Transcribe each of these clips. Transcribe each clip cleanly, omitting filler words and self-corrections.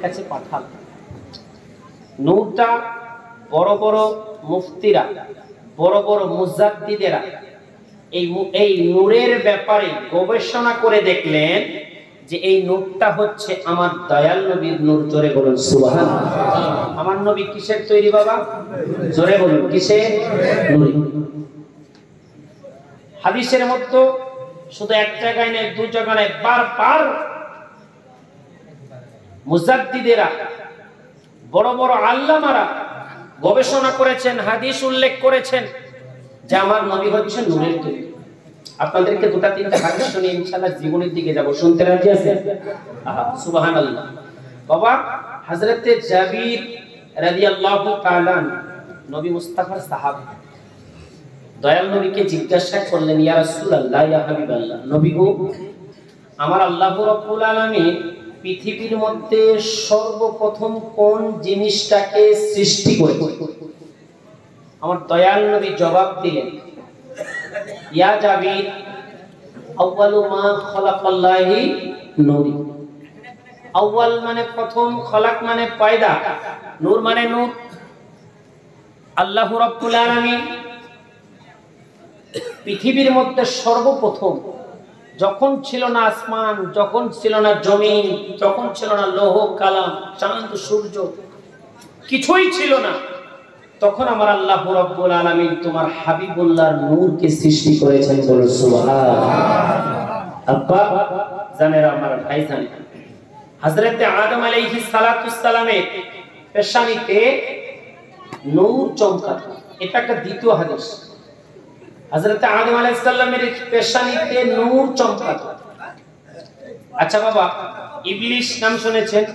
কাছে পাঠাল। নূরটা বড় বড় মুফতিরা, বড় বড় মুজাদ্দিদেরা এই নূরের ব্যাপারে গবেষণা করে দেখলেন যে এই নূরটা হচ্ছে আমার দয়াল নবীর নূর। জোরে বলুন সুবহানাল্লাহ। আমার নবী কিসের তৈরি বাবা? জোরে বলুন কিসের? নূর। হাদিসের মধ্যে শুধু এক জায়গায় নয়, দুই জায়গায় নয়, বারবার মুজাদ্দিদেরা, বড় বড় আল্লামারা গবেষণা করেছেন, হাদিস উল্লেখ করেছেন যে আমার নবী হচ্ছে নূরের তৈরি। আপনাদেরকে দুটা তিনটা হাদিস শুনিয়ে ইনশাআল্লাহ জীবনের দিকে যাব। শুনতে রাজি আছেন? সুবহানাল্লাহ। বাবা হযরতে জাবির রাদিয়াল্লাহু তাআলা নবী মুস্তাফার সাহাবী, দয়াল নবীকে জিজ্ঞাসা করলেন, ইয়া রাসূলুল্লাহ, ইয়া হাবিবাল্লাহ, নবী গো, আমার আল্লাহ রাব্বুল আলামিন পৃথিবীর মধ্যে সর্বপ্রথম কোন জিনিসটাকে সৃষ্টি করেছেন? আমার দয়াল নবী জবাব দিলেন, ইয়া জাবির, আউয়ালু মা খালাকাল্লাহু নূর। আউয়াল মানে প্রথম, খালাক মানে পয়দা, নূর মানে নূর। আল্লাহ রাব্বুল আলামিন পৃথিবীর মধ্যে সর্বপ্রথম, যখন ছিল না আসমান, যখন ছিল না জমিন, যখন ছিল না লৌহ কালাম, চাঁদ সূর্য, কিছুই ছিল না, তখন আমার আল্লাহ রাব্বুল আলামিন তোমার হাবিবুল্লাহর নূরকে সৃষ্টি করেছেন। বলুন সুবহানাল্লাহ। আব্বা জানেরা, আমার ভাই জানে, হযরতে আদম আলাইহিস সালাতুস সালামের পেশানিতে নূর চমকাতো। এটা একটা দ্বিতীয় হাদিস। হযরতে আদম আলাইহিস সালামের পেশানিতে নূর চমকাতো। আচ্ছা বাবা, ইবলিস নাম শুনেছেন?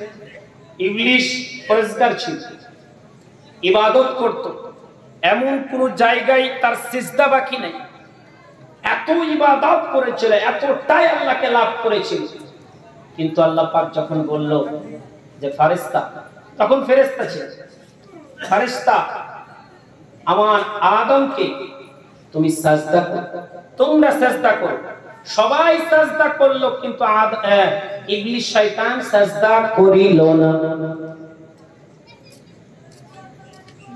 ইবলিস পরেজগার ছিল, ইবাদত করত, এমন কোন জায়গায় তার সিজদা বাকি নাই, এত ইবাদত করেছিল, এতটাই আল্লাহকে লাভ করেছিল। কিন্তু আল্লাহ পাক যখন বলল যে ফেরেশতা, তখন ফেরেশতা ছিল, ফেরেশতা আমার আদমকে তুমি সাজদা করো, তোমরা সাজদা করো। সবাই সাজদা করলো, কিন্তু ইবলিস শয়তান সাজদা করিল না।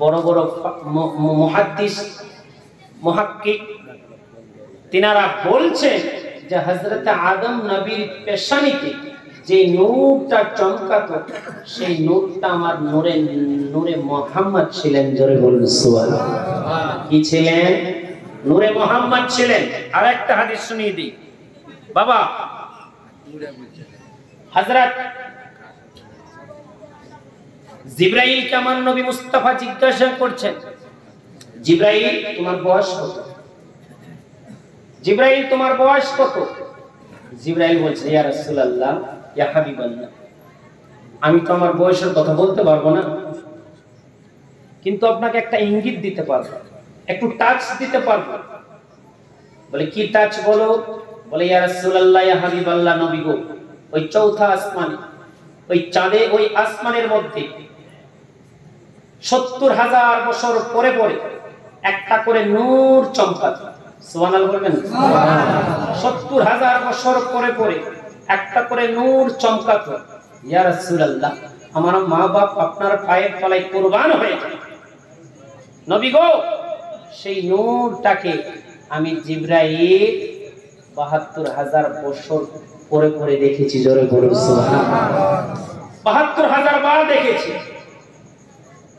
বড় বড় মুহাদ্দিস, মুহাক্কিক, তিনারা বলছেন যে হযরতে আদম নবীর পেশানিতে যে নূরটা চমকাতো, সেই নূরটা আমার নূরে মুহাম্মদ ছিলেন। জোরে বলুন সুবহানাল্লাহ। কি ছিলেন? নূরে মুহাম্মদ ছিলেন। আর একটা হাদিস শুনিয়ে দিই বাবা। হযরত জিবরাইলকে আমার নবী মুস্তাফা জিজ্ঞাসা করছেন, জিবরাইল তোমার বয়স কত? জিবরাইল তোমার বয়স কত? জিবরাইল বলছে, ইয়া রাসূলুল্লাহ, ইয়া হাবিবাল্লাহ, আমি তো আমার বয়সের কথা বলতে পারবো না, কিন্তু আপনাকে একটা ইঙ্গিত দিতে পারবো, একটু টাচ দিতে পারবো। বলে কি টাচ বলো? বলে ইয়া রাসূলুল্লাহ, ইয়া হাবিবাল্লাহ, নবী গো, ওই চৌথা আসমানে, ওই চাঁদে, ওই আসমানের মধ্যে ৭০,০০০ বছর পরে পরে একটা করে নূর চমকাতো। সুবহানাল্লাহ বলবেন? ৭০,০০০ বছর পরে পরে একটা করে নূর চমকাতো। ইয়া রাসূলুল্লাহ, আমার মা বাপ আপনার পায়ের তলায় কুরবান হয়ে যায়, নবী গো, সেই নূরটাকে আমি জিবরাইল ৭২,০০০ বছর পরে পরে দেখেছি। জোরে বলুন সুবহানাল্লাহ। ৭২,০০০ বার দেখেছি।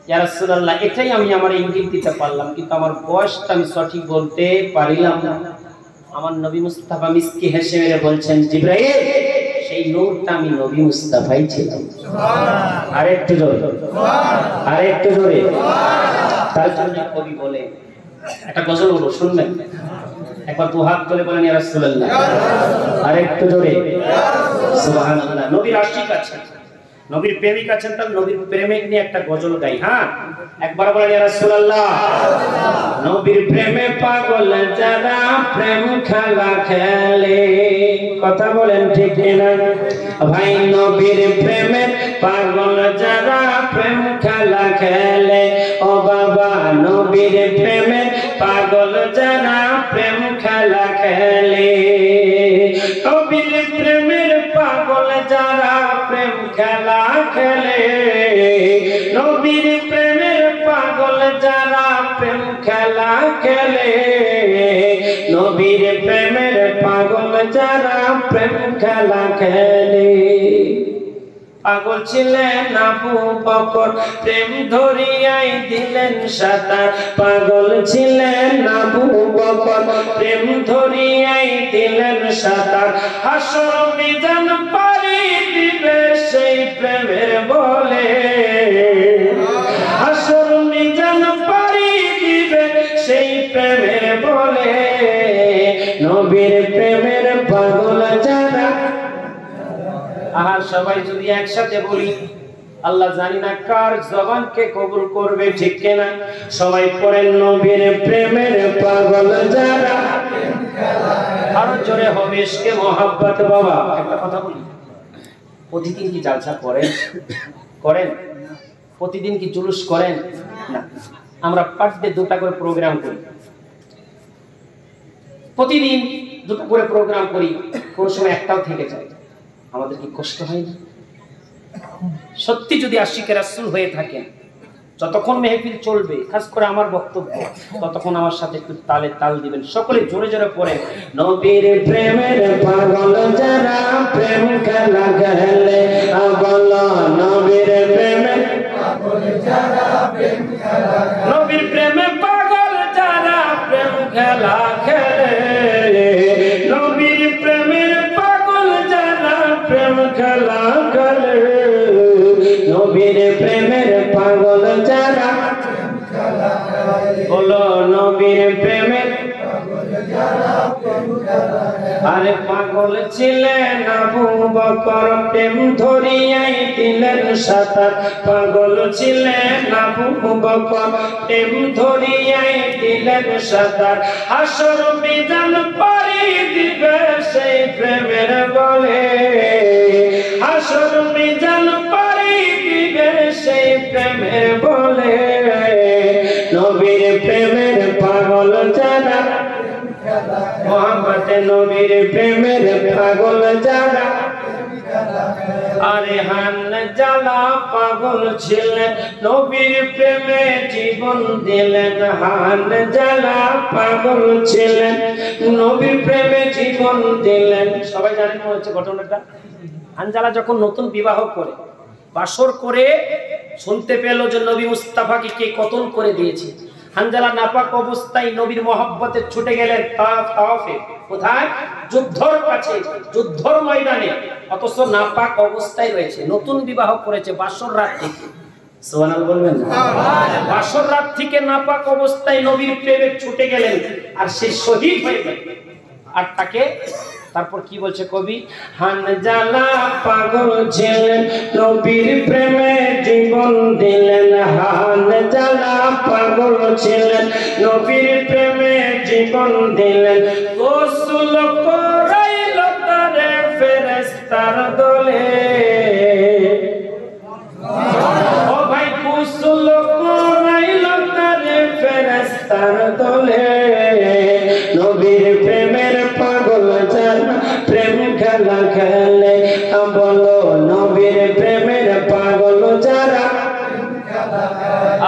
ইয়া রাসূলুল্লাহ, এটাই আমি আমার ইঙ্গিত দিতে পারলাম, কিন্তু আমার বয়সটা আমি সঠিক বলতে পারিলাম না। আমার নবী মুস্তাফা মিসকি হেসে মেরে বলছেন, জিবরাইল, সেই নূরটা আমি নবী মুস্তাফাই ছিলাম। সুবহানাল্লাহ। আরেকটু জোরে, সুবহানাল্লাহ, আরেকটু জোরে, সুবহানাল্লাহ। তার জন্য কবি বলে, একটা গজল বলো, শুনবেন? একবার দু হাত তুলে বলেন, ইয়া রাসূলুল্লাহ, আরেকটু জোরে, সুবহানাল্লাহ। নবীর আশিক আছেন, নবীর প্রেমিক আছেন, তার নবীর প্রেমিক নিয়ে একটা গজল গাই। হ্যাঁ, একবার বলেন, ইয়া রাসূলুল্লাহ, নবীর প্রেমে পাগল যারা প্রেম খেলা খেলে। কথা বলেন ঠিক না ভাই? নবীর প্রেমে পাগল যারা প্রেম খেলা খেলে। ও বাবা, নবীর প্রেমে পাগল যারা প্রেম খেলা খেলে। নবীর প্রেমের পাগল যারা প্রেম খেলা খেলে নবীর প্রেমের পাগল যারা প্রেম খেলা খেলে নবীর প্রেমের পাগল যারা প্রেম খেলা খেলে পাগল ছিলেন আবু বকর প্রেম ধরিয়াই দিলেন সাঁতার পাগল ছিলেন আবু বকর প্রেম ধরিয়াই দিলেন সাঁতার হাসর মিজান পারি দিবে সেই প্রেমের বলে হাসর মিজান পারি দিবে সেই প্রেমের বলে নবীর প্রেমের পাগল যারা আর সবাই যদি একসাথে বলি আল্লাহ জানি না কার জবানকে কবুল করবে ঠিক কিনা সবাই পড়েন নবীর প্রেমের পাগল যারা আরো জোরে হবে ইশকে মোহাব্বত বাবা একটা কথা বলি প্রতিদিন কি জালসা করেন প্রতিদিন কি জুলুস করেন না আমরা পার ডে দুটো করে প্রোগ্রাম করি প্রতিদিন দুটো করে প্রোগ্রাম করি কোন সময় একটাও থেকে যায় আমাদের কি কষ্ট হয় না সত্যি যদি আশিকে রাসূল হয়ে থাকেন যতক্ষণ মেহফিল চলবে খাস করে আমার বক্তব্য ততক্ষণ আমার সাথে একটু তালে তাল দিবেন সকলে জোরে জোরে পড়ে নবীর প্রেমের পাগল যারা প্রেম খেলা খেলে পাগল নবীর প্রেমের পাগল যারা প্রেম খেলা নবীর প্রেমে পাগল যারা প্রেম খেলা খেলে নবীর প্রেমের পাগল যারা প্রেম খেলা খেলে নবীর প্রেমের পাগল যারা বলো নবীর প্রেমের আরে পাগল ছিলেন আবু বকর প্রেম ধরিয়াই দিলেন সাঁতার পাগল ছিলেন আবু বকর প্রেম ধরিয়াই দিলেন সাঁতার হাসর মিজান পারি দিবে সেই প্রেমের বলে হাসর মিজান পারি দিবে সেই প্রেমের বলে নবীর প্রেমের পাগল যারা মোহাম্মদ নবীর প্রেমের পাগল যারা আরে হান জালা পাগল ছিলেন নবীর প্রেমে জীবন দিলেন হান জালা পাগল ছিলেন নবীর প্রেমে জীবন দিলেন সবাই জানেন মনে হচ্ছে ঘটনাটা হানজালা যখন নতুন বিবাহ করে বাসর করে শুনতে পেল যে নবী মুস্তাফাকে কে কতল করে দিয়েছে হানজালা নাপাক অবস্থায় নবীর মহব্বতে ছুটে গেলেন তাওয়াফে কোথায় যুদ্ধর কাছে যুদ্ধর ময়দানে অথচ নাপাক অবস্থায় রয়েছে নতুন বিবাহ করেছে বাসর রাত থেকে সুবহানাল্লাহ বলবেন বাসর রাত থেকে নাপাক অবস্থায় নবীর প্রেমে ছুটে গেলেন আর সে শহীদ হয়ে গেল আর তাকে তারপর কি বলছে কবি হানজালা পাগল ছিলেন নবীর প্রেমে জীবন দিলেন হানজালা পাগল ছিলেন নবীর প্রেমে জীবন দিলেন গোসল করাইল তারে ফেরেশতার দলে ও ভাই গোসল করাইল তারে ফেরেশতার দলে নবীর প্রেমের পাগল যারা প্রেম খেলা খেলে বলো নবীর প্রেমের পাগল যারা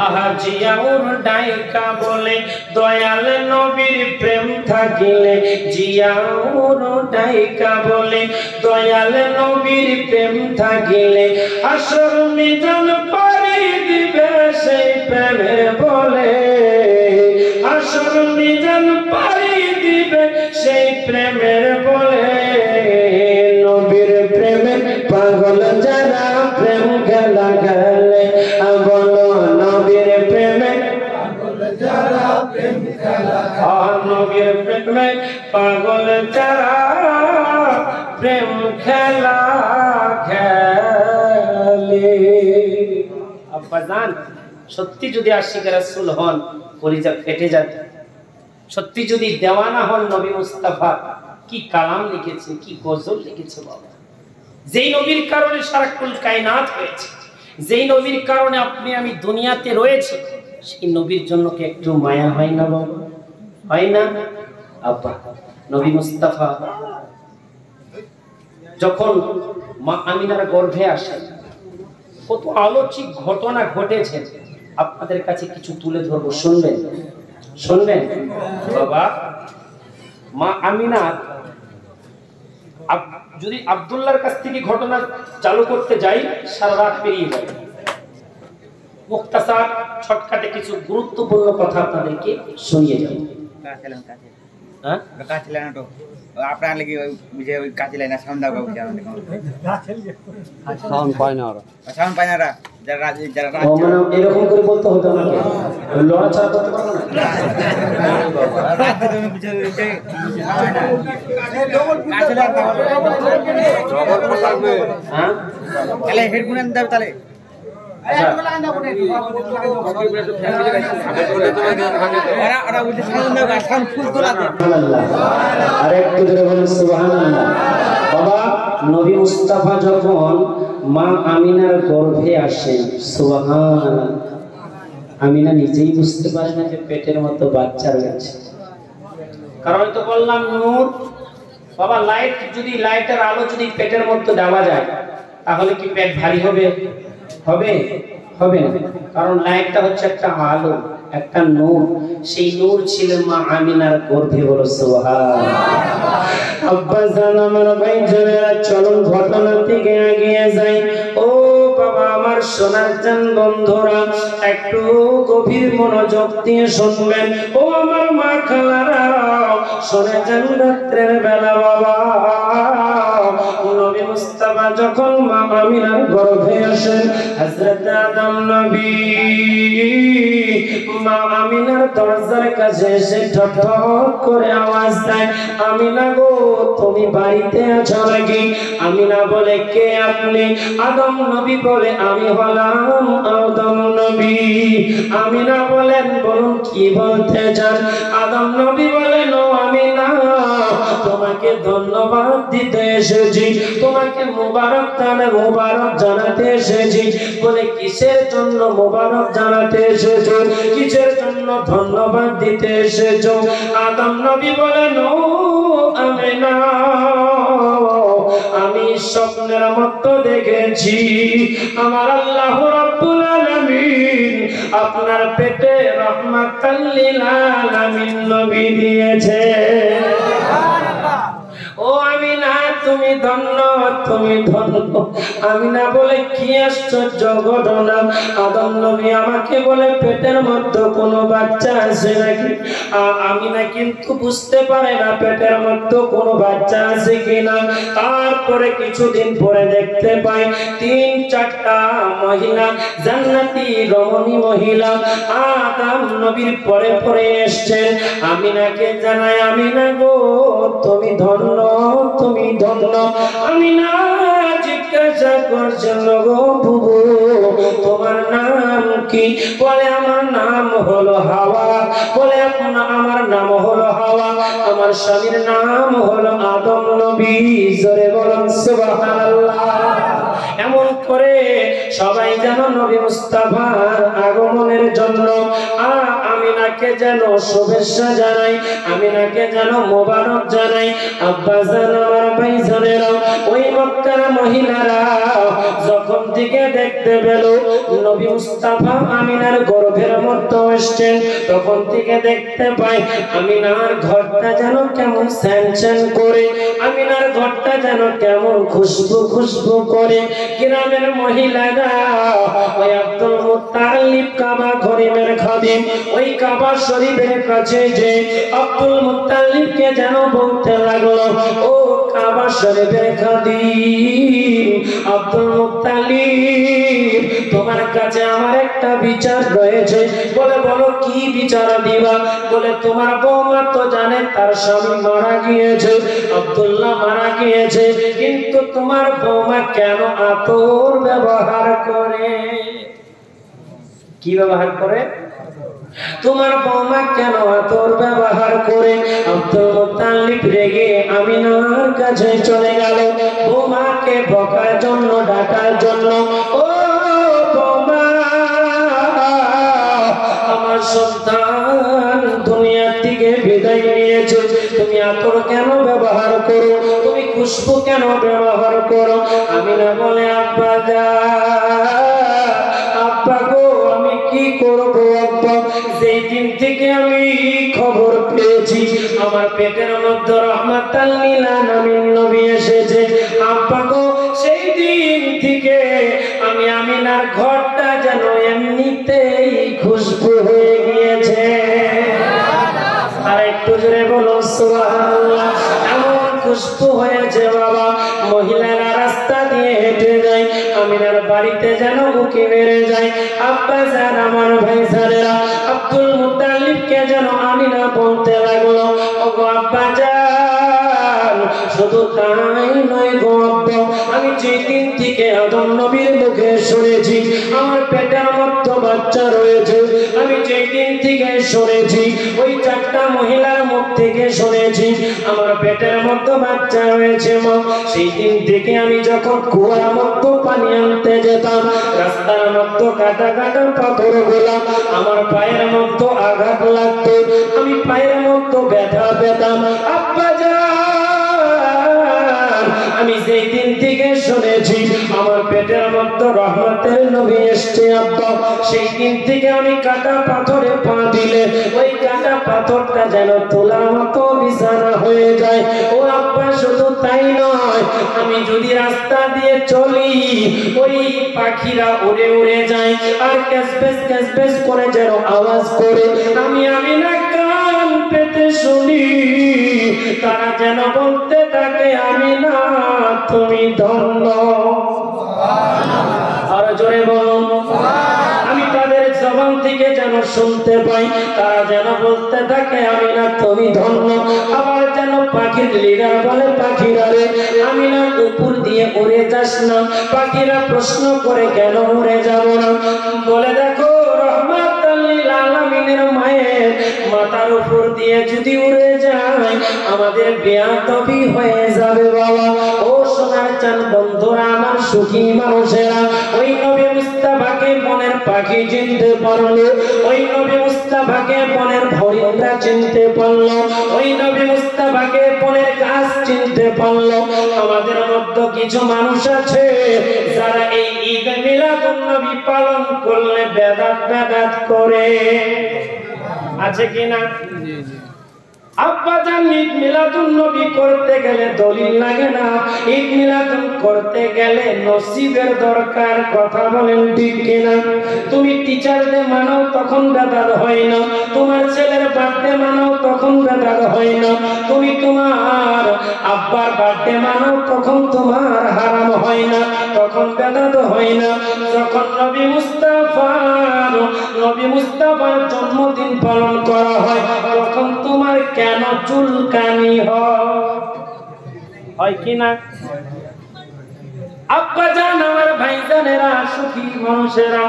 আহা জিয়াউর ডাইকা বলে দয়াল নবীর প্রেম থাকিলে জিয়াউর ডাইকা বলে দয়াল নবীর প্রেম থাকিলে হাসর মিজান পারি দিবে সেই প্রেমে বলে হাসর মিজান পারি দিবে সেই প্রেমের বলে নবীর প্রেমের পাগল যারা প্রেম খেলা খেলে বলো নবীর প্রেমে পাগল যারা প্রেম খেলা নবীর প্রেমে পাগল যারা প্রেম খেলা খেলে আব্বাজান সত্যি যদি আশিক রাসূল হন কলিজা ফেটে যাবে সত্যি যদি দেওয়ানা হন নবী মুস্তাফা কি কালাম লিখেছে কি গজল লিখেছে বাবা যেই নবীর কারণে সারা কুল কায়নাত হয়েছে যেই নবীর কারণে আপনি আমি দুনিয়াতে রয়েছে সেই নবীর জন্য কি একটু মায়া হয় না বাবা হয় না আব্বা নবী মুস্তাফা যখন মা আমিনার গর্ভে আসে কত আলোচিত ঘটনা ঘটেছে, আপনাদের কাছে কিছু তুলে ধরবো, শুনবেন? শুনবেন বাবা? মা আমিনা, যদি আব্দুল্লাহর কাছ থেকে ঘটনা চালু করতে যাই সারা রাত পেরিয়ে যায়। মুখতাসার শর্টকাটে কিছু গুরুত্বপূর্ণ কথা আপনাদেরকে শুনিয়ে যাব। হ্যাঁ, আপনার লাগি বুঝে ওই কাছে লাইনা সাউন্ড দাও কাউকে আমাদের সাউন্ড পায় না ওরা, সাউন্ড পায় না ওরা, যারা যারা মানে এরকম করে বলতে হতো আমাকে, লড়া ছাড়া করতে পারবো না। রাত তুমি বুঝে ওইটাই কাছে লাগা ডবল লাগবে। হ্যাঁ, তাহলে হেডফোন আনতে হবে তাহলে। ওরা বুঝে সাউন্ড দাও, সাউন্ড ফুল তোলা দে। আর একটু ধরে বলেন সুবহানাল্লাহ। বাবা, নবী মুস্তাফা যখন মা আমিনার গর্ভে আসেন, সুবহানাল্লাহ, আমিনা নিজেই বুঝতে পারে না যে পেটের মধ্যে বাচ্চা রয়েছে। কারণ তো বললাম নূর। বাবা, লাইটের আলো যদি পেটের মধ্যে দেওয়া যায় তাহলে কি পেট ভারী হবে? হবে? হবে না। কারণ লাইটটা হচ্ছে একটা আলো, একটা নূর। সেই নূর ছিল মা আমিনার গর্ভে। বলো সুবহানাল্লাহ। আব্বা জান, আমার ভাই জানেরা, চলুন ঘটনা থেকে এগিয়ে যাই। ও বাবা, আমার সোনার জান বন্ধুরা, একটু গভীর মনোযোগ দিয়ে শুনবেন। ও আমার মা খালারা, শুনে যান রাত্রের বেলা বাবা, নবী মুস্তাফা যখন মা আমিনার গর্ভে আসেন, হযরত আদম নবী মা আমিনার দরজার কাছে এসে ঠক ঠক করে আওয়াজ দেয়, আমিনা গো, তুমি বাড়িতে আছো নাকি? আমিনা বলে, কে আপনি? আদম নবী বলে, আমি হলাম আদম নবী। আমিনা বলেন, বলুন কি বলতে চান? আদম নবী বলেন, ও আমিনা, তোমাকে ধন্যবাদ দিতে এসেছি, তোমাকে মোবারক জানাতে এসেছি। বলে, কিসের জন্য মোবারক জানাতে এসেছো? কিসের জন্য ধন্যবাদ দিতে এসেছো? আদম নবী বলেন, ও আমিনা, আমি স্বপ্নের মতো দেখেছি আমার আল্লাহ রাব্বুল আলামিন আপনার পেটে রাহমাতাল লিল আলামিন নবী দিয়েছে। ও আমিনা, তুমি ধন্য, তুমি ধন্য। আমিনা বলে, কি আশ্চর্য ঘটনা! আদম নবী আমাকে বলে পেটের মধ্যে কোনো বাচ্চা আছে নাকি? আমিনা কিন্তু বুঝতে পারে না পেটের মধ্যে কোনো বাচ্চা আছে কিনা। তারপরে কিছুদিন পরে দেখতে পাই 3-4টা মহিলা, জান্নাতি রমণী মহিলা আদম নবীর পরে পরে এসেছেন। আমিনাকে জানায়, আমিনা গো, তুমি ধন্য, তুমি ধন্য। আমিনা জিজ্ঞাসা করছেন, গো বুবু, তোমার নাম কি? বলে, আমার নাম হলো হাওয়া। বলে, আমার নাম হলো হাওয়া, আমার স্বামীর নাম হলো আদম নবী। জোরে বলুন সুবহানাল্লাহ। এমন করে সবাই যেন নবী মুস্তাফার আগমনের জন্য আমিনাকে যেন শুভেচ্ছা জানাই, আমিনাকে যেন মোবারক জানাই। আব্বা জান, আমার ভাই জানেরা, ওই মক্কার মহিলারা যখন থেকে দেখতে পেল নবী মুস্তাফা আমিনার গর্ভের মধ্যে আসছেন, তখন থেকে দেখতে পাই আমিনার ঘরটা যেন কেমন স্যানচ্যান করে, আমিনার ঘরটা যেন কেমন খুশবু খুশবু করে। গ্রামের মহিলারা ওই আব্দুল মুত্তালিব কাবা ঘরিমের খাদিম, ওই কাবা শরীফের কাছে যে আব্দুল মুত্তালিবকে যেন বলতে লাগলো, ও কাবা শরীফের খাদিম আব্দুল মুত্তালিব, তোমার কাছে আমার একটা বিচার রয়েছে। বলে, বলো কি বিচার দিবা? বলে, তোমার বৌমা তো জানে তার স্বামী মারা গিয়েছে, আব্দুল্লাহ মারা গিয়েছে, কিন্তু তোমার বৌমা কেন আতর ব্যবহার করে? কি ব্যবহার করে? তোমার বৌমা কেন আতর ব্যবহার করে? আব্দুল মুত্তালিব রেগে আমিনার কাছে চলে গেল বৌমাকে বকার জন্য, ডাকার জন্য। ও বৌমা, আমার সন্তান দুনিয়া থেকে বিদায় নিয়েছে, তুমি আতর কেন ব্যবহার করো? তুমি খুশবু কেন ব্যবহার করো? আমিনা বলে, আব্বা জান, যেই দিন থেকে আমি খবর পেয়েছি আমার পেটের মধ্যে রহমাতাল লিল আলামিন নবী এসেছে, আব্বা গো সেই দিন থেকে আমি আমিনার ঘরটা যেন এমনিতেই খুশবু হয়ে গিয়েছে। আর একটু জোরে বলো সুবহানাল্লাহ। এমন খুশবু হয়েছে বাবা, মহিলারা রাস্তা দিয়ে হেঁটে যায়, আমিনার বাড়িতে যেন উকি মেরে যায়। আব্বা জান আমার ভাই জানেরা আব্দুল মুত্তালিবকে যেন আমিনা বলতে লাগলো, ওগো আব্বা জান, শুধু তাই নয় গো আব্বা, আমি যেই দিন থেকে আদম নবীর মুখে শুনেছি আমার পেটের মধ্যে বাচ্চা রয়েছে, আমি যেই দিন থেকে শুনেছি ওই চারটা মহিলার মুখ থেকে শুনেছি আমার পেটের মধ্যে বাচ্চা রয়েছে মা, সেই দিন থেকে আমি যখন কুয়ার মধ্যে পানি আনতে যেতাম রাস্তার মধ্যে কাটা কাটা পাথর গুলা আমার পায়ের মধ্যে আঘাত লাগতো, আমি পায়ের মধ্যে ব্যথা পেতাম। আব্বা জান, আমি যেই দিন থেকে শুনেছি আমার পেটের মধ্যে রহমতের নবী এসেছে আব্বা, সেই দিন থেকে আমি কাটা পাথরে পা দিলে ওই কাটা পাথরটা যেন তোলার মতো বিছানা হয়ে যায়। ও আব্বা শুধু তাই নয়, আমি যদি রাস্তা দিয়ে চলি ওই পাখিরা উড়ে উড়ে যায় আর ক্যাসবেস করে যেন আওয়াজ করে, আমি না কান পেতে শুনি তারা যেন বলতে থাকে আমি না তুমি ধন্য। আর জোরে বলুন, আমি তাদের জবান থেকে যেন শুনতে পাই তারা যেন বলতে থাকে আমি না তুমি ধন্য। আবার যেন পাখির লিডার বলে, পাখিরা রে আমি না উপর দিয়ে উড়ে যাস না। পাখিরা প্রশ্ন করে কেন উড়ে যাব না? বলে দেখো রহমাতাল লিল আলামিনের মায়ের মাথার উপর দিয়ে যদি উড়ে যায় আমাদের বেয়াদবি হয়ে যাবে বাবা। ও সোনার চাঁদ বন্ধুরা আমার সুখী মানুষেরা, ওই নবী মুস্তাফাকে মনের পাখি চিনতে পারলো, ওই নবী মুস্তাফাকে মনের হরিণরা চিনতে পারলো, ওই নবী মুস্তাফাকে মনের গাছ চিনতে পারলো। আমাদের মধ্যে কিছু মানুষ আছে যারা এই ঈদ মিলাদুন নবী পালন করলে বেদাত করে, আছে কিনা? আব্বা জান ঈদ মিলাদুন নবী করতে গেলে দলিল লাগে না, ঈদ মিলাদুন করতে গেলে নসিবের দরকার। কথা বলেন ঠিক কিনা? তুমি টিচারদের মানো তখন বেদাত হয় না, তোমার ছেলের বার্থডে মানো তখন বেদাত হয় না, তুমি তোমার আব্বার বার্থডে মানো তখন তোমার হারাম হয় না, তখন বেদাত হয় না। যখন নবী মুস্তাফার জন্মদিন পালন করা হয় তখন তোমার কেন চুলকানি হয় কিনা? আব্বা জান আমার ভাইজানেরা সুখী মানুষেরা,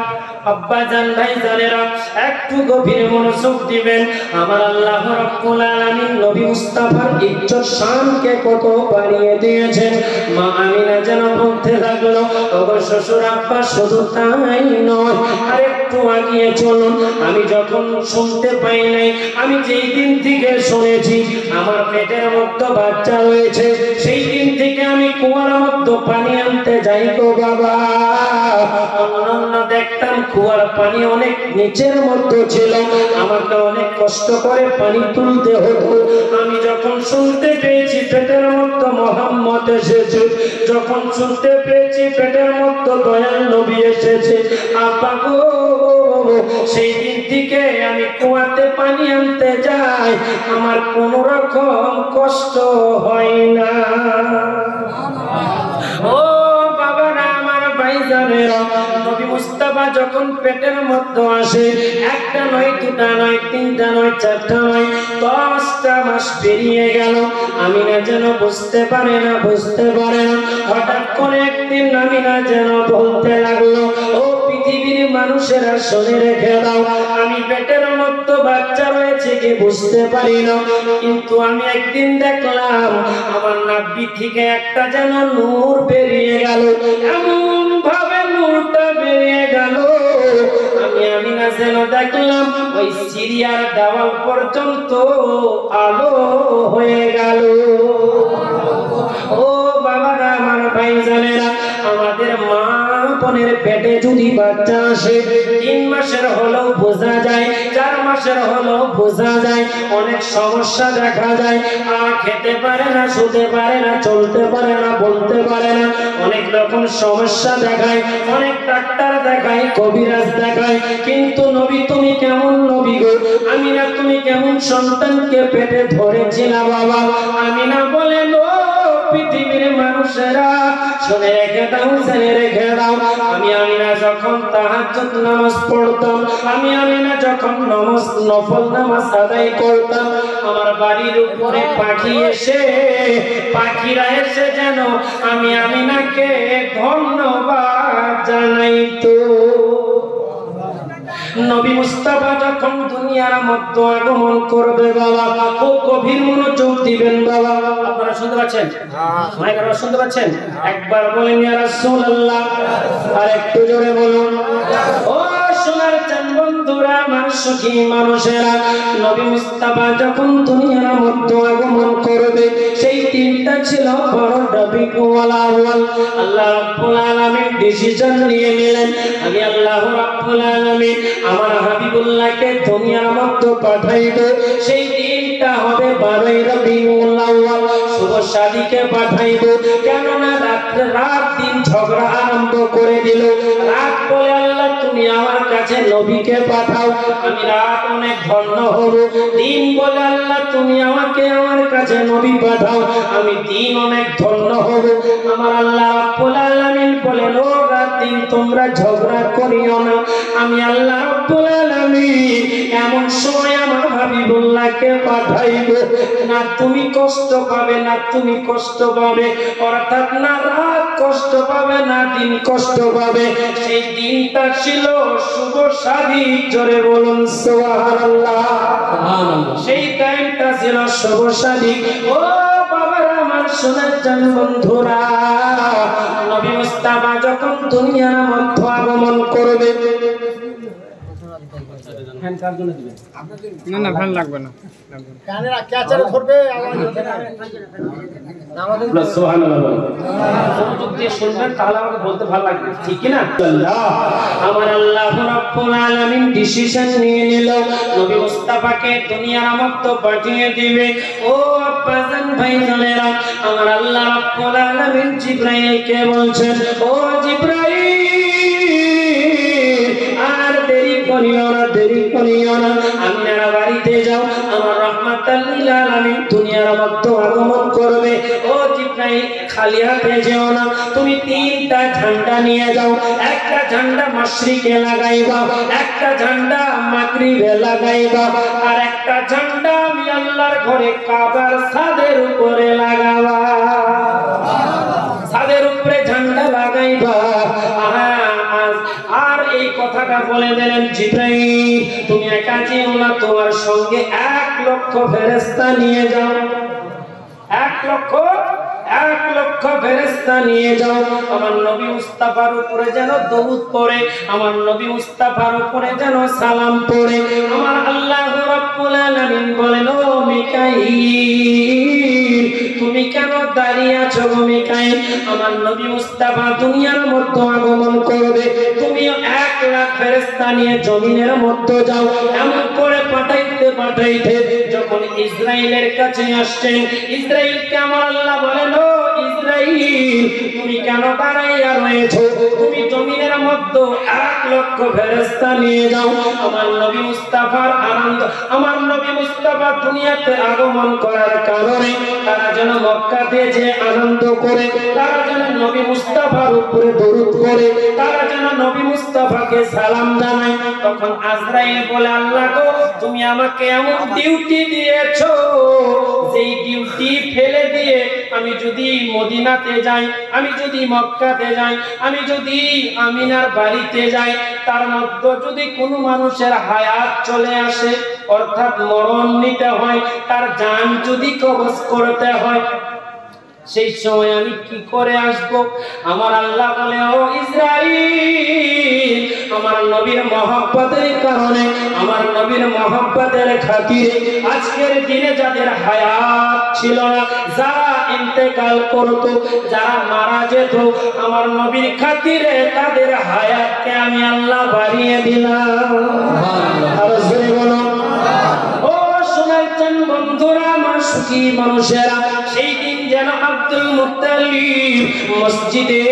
আব্বা জান ভাইজানেরা একটু গভীর মনোযোগ দিবেন। আমার আল্লাহ রাব্বুল আলামিন নবী মুস্তাফার ইজ্জত শানকে কত বাড়িয়ে দিয়েছেন। মা আমিনা যেন বলতে লাগলো, ওগো শ্বশুর আব্বা শুধু তাই নয়, আরেকটু আগিয়ে চলুন। আমি যখন শুনতে পাই নাই, আমি যেই দিন থেকে শুনেছি আমার পেটের মধ্যে বাচ্চা রয়েছে সেই দিন থেকে আমি কুয়ার মধ্যে পানি আনতে যাই গো বাবা। অন্যান্য দেখতাম কুয়ার পানি অনেক নিচের মধ্যে ছিল, আমাকে অনেক কষ্ট করে পানি তুলতে হতো। আমি যখন শুনতে পেয়েছি পেটের মধ্যে মুহাম্মদ এসেছে, যখন শুনতে পেয়েছি পেটের মধ্যে দয়াল নবী এসেছে, আব্বা গো সেই দিন থেকে আমি কুয়াতে পানি আনতে যাই, আমার কোনো রকম কষ্ট হয় না। ও বাবারা আমার ভাইজানেরা, নবী মুস্তাফা যখন পেটের মধ্যে আসে একটা নয়, দুটা নয়, তিনটা নয়, চারটা নয়, 10টা মাস পেরিয়ে গেল। আমিনা যেন বুঝতে পারে না। হঠাৎ করে একদিন আমিনা যেন বলতে লাগলো, ও পৃথিবীর মানুষেরা শুনে রেখে দাও, আমি পেটের মধ্যে বাচ্চা রয়েছে কি বুঝতে পারি না, কিন্তু আমি একদিন দেখলাম আমার নাভি থেকে একটা যেন নূর বেরিয়ে গেল, এমন ভাবে নূরটা বেরিয়ে গেল আমি না যেন দেখলাম ওই সিরিয়ার দেওয়াল পর্যন্ত আলো হয়ে গেল। ও বাবারা আমার ভাইজানেরা, আমাদের মা বোনের পেটে যদি বাচ্চা আসে 3 মাসের হলেও বোঝা যায়, 4 মাসের হলেও বোঝা যায়, অনেক সমস্যা দেখা যায়। খেতে পারে না, শুতে পারে না, চলতে পারে না, বলতে পারে না, অনেক রকম সমস্যা দেখায়, অনেক ডাক্তার দেখায়, কবিরাজ দেখায়। কিন্তু নবী তুমি কেমন নবী গো? আমিনা তুমি কেমন সন্তানকে পেটে ধরেছিলা বাবা? আমিনা বলেন ও পৃথিবীর মানুষেরা শুনে রেখে দাও, জেনে রেখে দাও, আমি আমিনা যখন তাহাজ্জুদ নামাজ পড়তাম, আমি আমিনা যখন নফল নামাজ আদায় করতাম, আমার বাড়ির উপরে পাখিরা এসে যেন আমি আমিনাকে ধন্যবাদ জানাইতো। নবী মুস্তাফা যখন দুনিয়ার মধ্যে আগমন করবে বাবা, খুব গভীর মনোযোগ দিবেন বাবা। আপনারা শুনতে পাচ্ছেন? মাইক আপনারা শুনতে পাচ্ছেন? একবার বলেন ইয়া রাসূলুল্লাহ, আর একটু জোরে বলুন। ও সোনার চাঁদ বন্ধুরা, আমার সুখী মানুষেরা, নবী মুস্তাফা যখন দুনিয়ার মধ্যে আগমন করবে, সেই দিনটা ছিল বড় রবিউল আউয়াল। আল্লাহ রাব্বুল আলামিন ডিসিশন নিয়ে নিলেন, আমি আল্লাহ রাব্বুল আলামিন আমার হাবিবুল্লাহকে দুনিয়ার মধ্যে পাঠাইব। সেই দিনটা হবে 12 রবিউল আউয়াল, শুভ শাদীকে পাঠাইব। কেননা রাত দিন ঝগড়া আরম্ভ করে দিল। রাত বলে আল্লাহ তুমি আমার কাছে নবীকে পাঠাও, আমি রাত অনেক ধন্য হব। দিন বলে আল্লাহ তুমি আমাকে আমার কাছে নবী পাঠাও, আমি দিন অনেক ধন্য হব। আমার আল্লাহ রাব্বুল আলামিন বলেন ও রাত দিন তোমরা ঝগড়া করিও না, আমি আল্লাহ রাব্বুল আলামিন এমন সময় আমার হাবিবুল্লাহকে পাঠাইব, না তুমি কষ্ট পাবে না তুমি কষ্ট পাবে, অর্থাৎ না রাত কষ্ট পাবে না দিন কষ্ট পাবে। সেই দিনটা ছিল শুভ শাদী, জোরে বলুন সুবহানাল্লাহ। সেই টাইমটা ছিল শুভ শাদী। ও বাবারা আমার সোনার চাঁদ বন্ধুরা, নবী মুস্তাফা যখন দুনিয়ার মধ্যে আগমন করবে, না ভালো লাগবে না, কানেরা ক্যাচারে ধরবে আওয়াজ হচ্ছে না। সুবহানাল্লাহ, মনোযোগ দিয়ে শুনবেন তাহলে আমাকে বলতে ভালো লাগবে, ঠিক কি না? আমার আল্লাহ রাব্বুল আলামিন ডিসিশন নিয়ে নিল, নবী মুস্তাফাকে দুনিয়ার মধ্যে পাঠিয়ে দিবে। ও আব্বাজান ভাইজানেরা, আমার আল্লাহ রাব্বুল আলামিন জিবরাইলকে বলছেন, ও জিবরাইল আর দেরি করিও না, দেরি করিও না, আমিনার বাড়িতে যাও, আমার রাহমাতাল লিল আলামিন দুনিয়ার মধ্যে আগমন করবে। ও জিবরাইল খালি হাতে যেও না, তুমি 3টা ঝান্ডা নিয়ে যাও, একটা ঝান্ডা মাশরিকে লাগাইবা, একটা ঝান্ডা মাগরিবে লাগাইবা, আর একটা ঝান্ডা আমি আল্লাহর ঘরে কাবার ছাদের উপরে লাগাবা। ছাদের উপরে ঝান্ডা লাগাইবা। আর এই কথাটা বলে দিলেন জিবরাইল তুমি একা যেও না, তোমার সঙ্গে 1 লক্ষ ফেরেশতা নিয়ে যাও, 1 লক্ষ ফেরেশতা নিয়ে যাও। আমার নবী মুস্তাফার উপরে যেন দরুদ পড়ে, আমার নবী মুস্তাফার উপরে যেন সালাম পড়ে। আমার আল্লাহ রাব্বুল আলামিন বলেন ও মিকাইল তুমি কেন দাঁড়িয়ে আছো গো মিকাইল? আমার নবী মুস্তাফা দুনিয়ার মধ্যে আগমন করবে, তুমি 1 লাখ ফেরেশতা নিয়ে জমিনের মধ্যে যাও। এমন করে পাঠাইতে পাঠাইতে যখন ইসরাইলের কাছে আসছেন, ইসরাইলকে আমার আল্লাহ বলেন ও ইসরাইল তুমি কেন দাঁড়াইয়া রয়েছো? তুমি জমিনের মধ্যে 1 লক্ষ ফেরেশতা নিয়ে যাও। আমার নবী মুস্তাফার আনন্দ, আমার নবী মুস্তাফা দুনিয়াতে আগমন করার কারণে তারা যেন মক্কাতে যে আনন্দ করে, তারা যেন নবী মুস্তাফার উপরে দরুদ করে, তারা যেন নবী মুস্তাফাকে সালাম জানায়। তখন আজরাইল বলে আল্লাহ গো তুমি আমাকে এমন ডিউটি দিয়েছো, যেই ডিউটি ফেলে দিয়ে আমি যদি মদিনাতে যাই, আমি যদি মক্কাতে যাই, আমি যদি আমিনার বাড়িতে যাই, তার মধ্যে যদি কোনো মানুষের হায়াত চলে আসে, অর্থাৎ মরণ নিতে হয়, তার জান যদি কবজ করতে হয়, সেই সময় আমি কি করে আসব? আমার আল্লাহ বলে ও ইসরাইল আমার নবীর মহব্বতের কারণে, আমার নবীর মহব্বতের খাতিরে আজকের দিনে যাদের হায়াত ছিল না, যারা ইন্তেকাল করত, যারা মারা যেত, আমার নবীর খাতিরে তাদের হায়াতকে আমি আল্লাহ বাড়িয়ে দিলাম। আর জোরে বলো, ও শোনাচ্ছেন বন্ধুরা, আমার সুখী মানুষেরা, সেই দিন যেন আব্দুল মুত্তালিব মসজিদে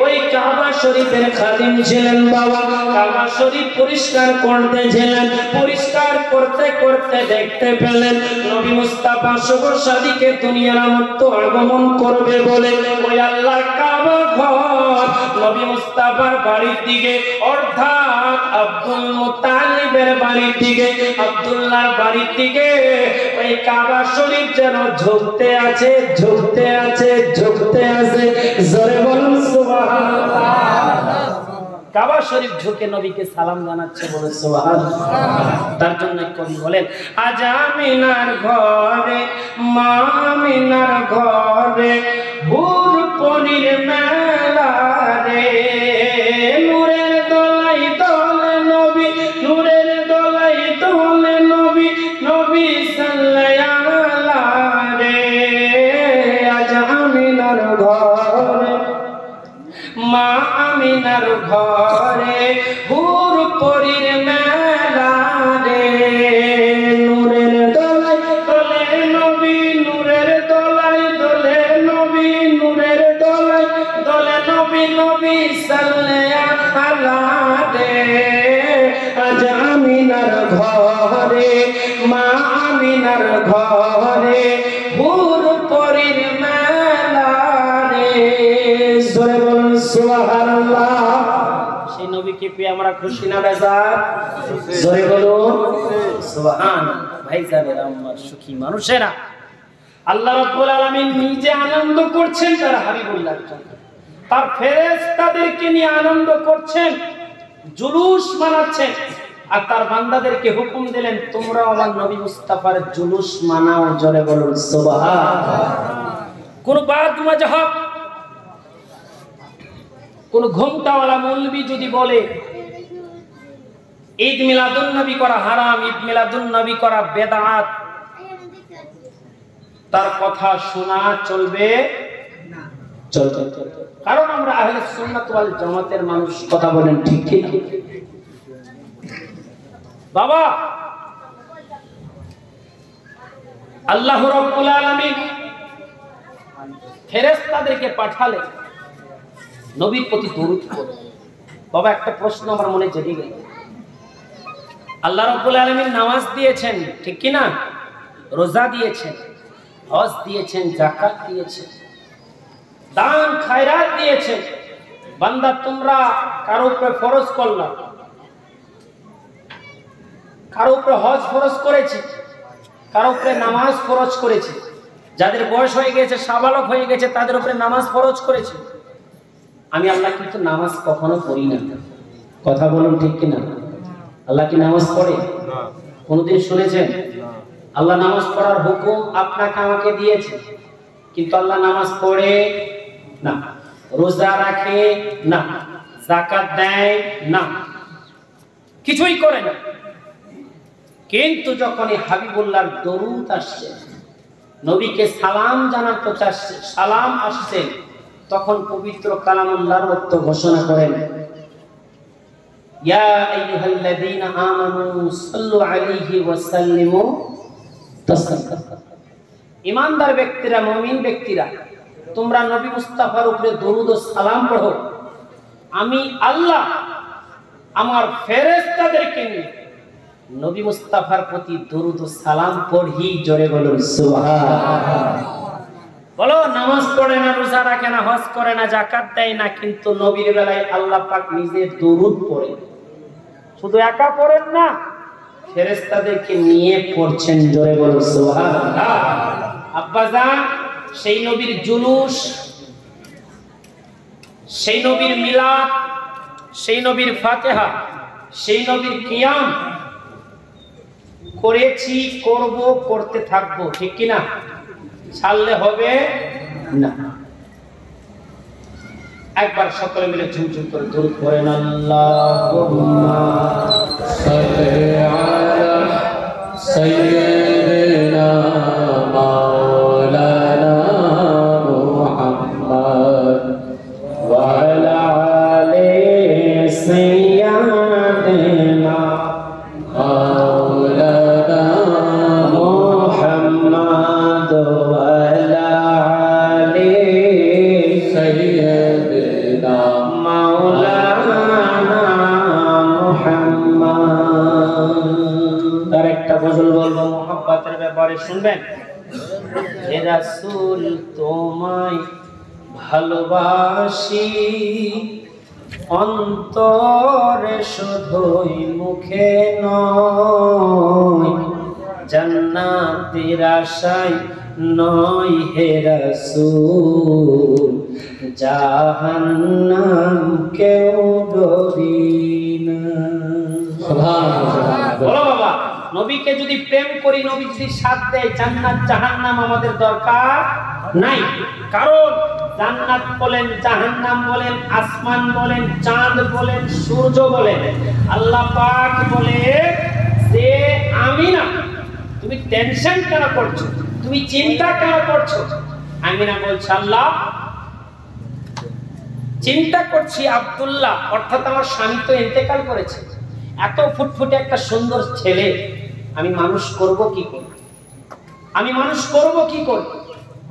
ওই কাবা শরীফের খাদিম ছিলেন। বাবা কাবা শরীফ পরিষ্কার করতেছিলেন, পরিষ্কার করতে করতে দেখতে পেলেন নবী মুস্তাফা শুভ শাদীকে দুনিয়ার মধ্যে আগমন করবে বলে ওই আল্লাহর কাবা ঘর নবী মুস্তাফার বাড়ির দিকে অর্থাৎ আব্দুল মুত্তালিবের বাড়ির দিকে, আব্দুল্লাহর বাড়ির দিকে ওই কাবা শরীফ যেন ঝুঁকতে আছে, ঝুঁকতে আছে, ঝুঁকতে আছে। জোরে বলুন সুবহানাল্লাহ। কাবা শরীফ ঝুঁকে নবীকে সালাম জানাচ্ছে, বলে সুবহানাল্লাহ। তার জন্য কবি বলেন, আজ আমিনার ঘরে, মা আমিনার ঘরে হুর পরীর মেলা রে, নূরের দোলাই দোলে নবী, নূরের দোলাই দোলে নবী, নবী সাল্লাল্লাহু আলাইহি রে। আজ আমিনার ঘরে, মা আমিনার ঘরে হুর পরীর মেলা রে, নূরের দোলাই দোলে নবী, নূরের দোলাই দোলে নবী, নূরের দোলাই দোলে নবী, নবী সাল্লাল্লাহু আলাইহি রে। আজ আমিনার ঘরে, মা আমিনার ঘরে হুর পরীর মেলা রে। জোরে বলুন সুবহানাল্লাহ। সেই নবীকে পেয়ে আমরা খুশি না বেজার? জোরে বলুন সুবহানাল্লাহ। ভাইজানেরা, আমার সুখী মানুষেরা, আল্লাহ রাব্বুল আলামিন নিজে আনন্দ করছেন তার হাবিবুল্লাহর জন্য, তার ফেরেশতাদেরকে নিয়ে আনন্দ করছেন, জুলুস মানাচ্ছেন, আর তার বান্দাদেরকে হুকুম দিলেন তোমরা আমার নবী মুস্তাফার জুলুস মানাও। জোরে বলুন সুবহানাল্লাহ। কোন বাদ মাযহাব, কোন ঘোমটাওয়ালা মৌলবী যদি বলে ঈদ মিলাদুন নবী করা হারাম, ঈদ মিলাদুন নবী করা বেদাত, তার কথা শোনা চলবে না, চলবে। কারণ আমরা আহলে সুন্নাত ওয়াল জামাতের মানুষ। কথা বলেন ঠিক ঠিক? বাবা, আল্লাহ রাব্বুল আলামিন ফেরেশতাদেরকে পাঠালে নবীর প্রতি দরুদ পড়ে। বাবা, একটা প্রশ্ন আমার মনে জেগে গেল। আল্লাহ রাব্বুল আলামিন নামাজ দিয়েছেন, ঠিক কি না? রোজা দিয়েছেন, হজ দিয়েছেন, যাকাত দিয়েছেন, দান খায়রাত দিয়েছেন। বান্দা, তোমরা কারো উপরে ফরজ করলাম, কারো উপরে হজ ফরজ করেছি, কারো উপরে নামাজ ফরজ করেছি, যাদের বয়স হয়ে গেছে, সাবালক হয়ে গেছে, তাদের উপরে নামাজ ফরজ করেছি। আমি আল্লাহ কিন্তু নামাজ কখনো পড়ি না। কথা বলুন ঠিক কিনা? আল্লাহ কি নামাজ পড়ে? কোনদিন শুনেছেন? আল্লাহ নামাজ পড়ার হুকুম আপনাকে আমাকে দিয়েছে, কিন্তু আল্লাহ নামাজ পড়ে না, রোজা রাখে না, যাকাত দেয় না, কিছুই করে না। কিন্তু যখন হাবিবুল্লাহর দরুদ আসছে, নবীকে সালাম জানাতে চাচ্ছে, সালাম আসছে, তখন পবিত্র কালামুল্লাহর মতো ঘোষণা করেন, ইয়া আইয়ুহাল্লাযীনা আমানু সাল্লু আলাইহি ওয়া সাল্লিমু তাসলিমা। ঈমানদার ব্যক্তিরা, মুমিন ব্যক্তিরা, তোমরা নবী মুস্তাফার উপরে দরুদ ও সালাম পড়ো। আমি আল্লাহ আমার ফেরেশতাদেরকে নিয়ে নবী মুস্তাফার প্রতি দরুদ ও সালাম পড়ি। জোরে বলুন সুবহানাল্লাহ। বলো, নামাজ পড়ে না, রোজা রাখে না, হজ করে না, যাকাত দেয় না, কিন্তু নবীর বেলায় আল্লাহ পাক নিজে দরুদ পড়ে। শুধু একা পড়েন না, ফেরেশতাদেরকে নিয়ে পড়ছেন। জোরে বলুন সুবহানাল্লাহ। আব্বাজান, সেই নবীর জুলুস, সেই নবীর মিলাদ, সেই নবীর ফাতিহা, সেই নবীর কিয়াম করেছি, করব, করতে থাকবো, ঠিক কি না? ছাড়লে হবে না। একবার সকলে মিলে ঝুমঝুম করে দরুদ পড়েন আল্লাহুম্মা সাল্লি আলা সাইয়্যিদিনা মাওলানা মুহাম্মদ ওয়া আলা আলি সাইয়্যিদিনা মাওলানা মুহাম্মদ ওয়া আলা আলি সাইয়্যিদিনা মাওলানা মুহাম্মদ। আর একটা গজল বলবো মোহাব্বতের ব্যাপারে, শুনবেন? হে রাসূল তোমায় ভালোবাসি অন্তরে শুধুই মুখে নয়, জান্নাতের আশায় নয় হে রাসূল, জাহান্নাম কেউ ডরি না। বলো বাবা, নবীকে যদি প্রেম করি, নবী যদি সাথ দেয়, জান্নাত জাহান্নাম আমাদের দরকার নাই। কারণ জান্নাত বলেন, জাহান্নাম বলেন, আসমান বলেন, চাঁদ বলেন, সূর্য বলেন, আল্লাহ পাক বলে যে আমি না, তুমি টেনশন কেন করছো, তুমি চিন্তা কেন করছো? আমিনা বলছে আল্লাহ চিন্তা করছি আব্দুল্লাহ অর্থাৎ আমার স্বামী তো ইন্তেকাল করেছে, এত ফুটফুটে একটা সুন্দর ছেলে আমি মানুষ করব কি করে, আমি মানুষ করব কি করে?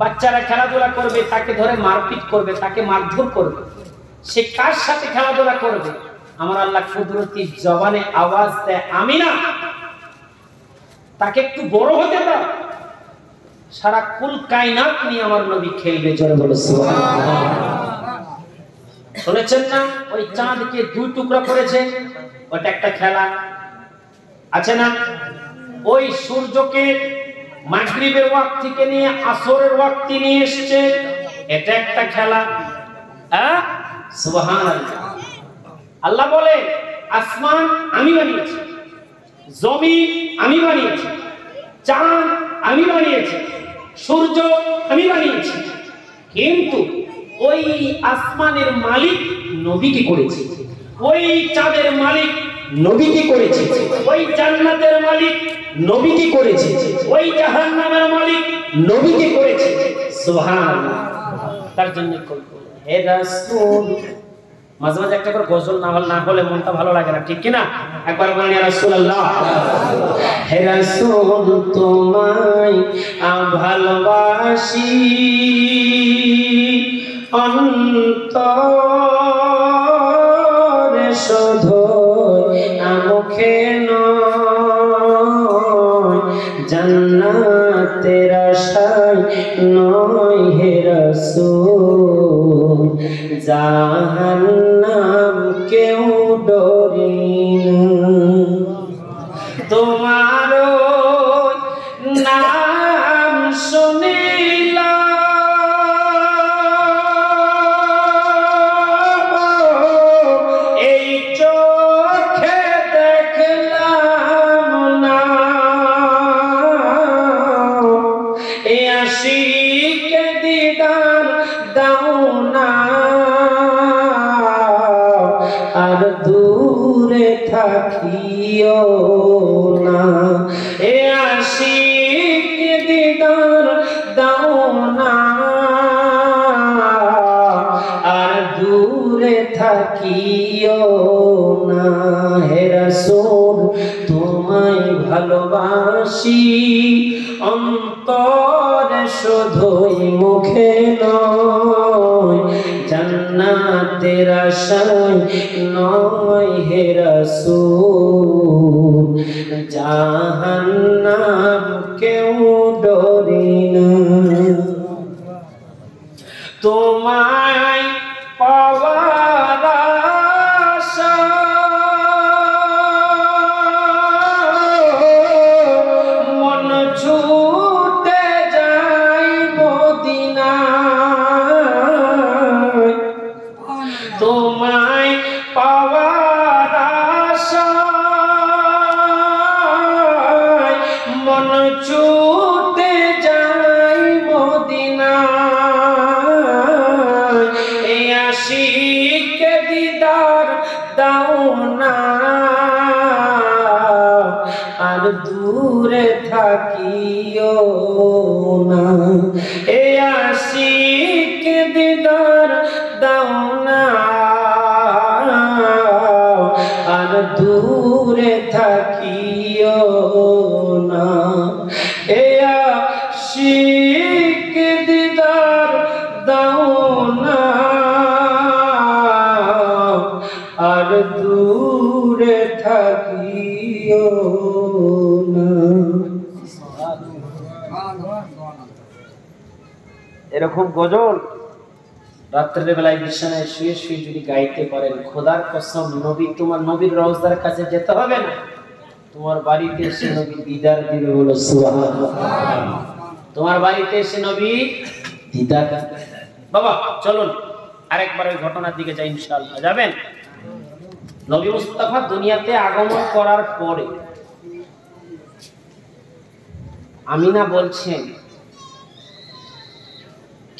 বাচ্চারা খেলাধুলা করবে, তাকে ধরে মারপিট করবে, তাকে মারধর করবে, সে কার সাথে খেলাধুলা করবে? আমার আল্লাহ কুদরতি জবানে আওয়াজ দেয় আমিনা তাকে একটু বড় হতে দাও, সারা কুল কায়নাত নিয়ে আমার নবী খেলবে। জোরে বলো সুবহানাল্লাহ। শুনেছেন না ওই চাঁদকে দুই টুকরা করেছে, ওটা একটা খেলা আছে না? ওই সূর্যকে মাগরিবের ওয়াক্ত থেকে নিয়ে আসরের ওয়াক্তে নিয়ে এসেছে, এটা একটা খেলা। হ্যাঁ সুবহানাল্লাহ। আল্লাহ বলে আসমান আমি বানিয়েছি, জমিন আমি বানিয়েছি, চাঁদ আমি বানিয়েছি, সূর্য আমি বানিয়েছি, কিন্তু ওই আসমানের মালিক নবী কি করেছে, ওই চাঁদের মালিক নবী কি করেছে, ওই জান্নাতের মালিক নবী কি করেছে, ওই জাহান্নামের মালিক নবী কি করেছে। সুবহানাল্লাহ। তার জন্য হে রাসূল, মাঝে মাঝে একটা করে গজল না হলে মনটা ভালো লাগে না, ঠিক কিনা? একবার বলেন ইয়া রাসূলুল্লাহ। হে রাসূল তোমায় ভালোবাসি অন্তরে শুধু মুখে নয়, জান্নাতের আশায় নয় হে রাসূল, জাহান্নাম কেউ ডরি না। তোমার নাম শুনিলা এই চোখে দেখলাম না, এই আশিকে দিদার দাও না, আর দূরে থাকিও না, এ আশিক দিদার দাও না, আর দূরে থাকিও না। হে রাসূল তোমায় ভালোবাসি অন্তরে শুধুই মুখে নয়, জান্নাতের আশায় নয় হে রাসূল, জাহান্নাম কেউ ডরি না। তোমায় পাওয়ার আশায় মন ছুটে যায় মদিনায়, তোমায় পাওয়ার আশায় মন ছুটে দূরে থাকিও না, এ আশিক দিদার দাও না, আর দূরে থাকিও না, এ আশিক দিদার দাও না, আর দূরে থাকিও না। এরকম গজল রাত্রের বেলায় বিছানায় শুয়ে শুয়ে যদি গাইতে পারেন, খোদার কসম নবী, তোমার নবীর রওজার কাছে যেতে হবে না, তোমার বাড়িতে এসে নবী দিদার দিবে। বলো সুবহানাল্লাহ। তোমার বাড়িতে এসে নবী দিদার। বাবা চলুন আরেকবার ওই ঘটনার দিকে যাই, ইনশাআল্লাহ। যাবেন? নবী মুস্তাফা দুনিয়াতে আগমন করার পরে আমিনা বলছেন,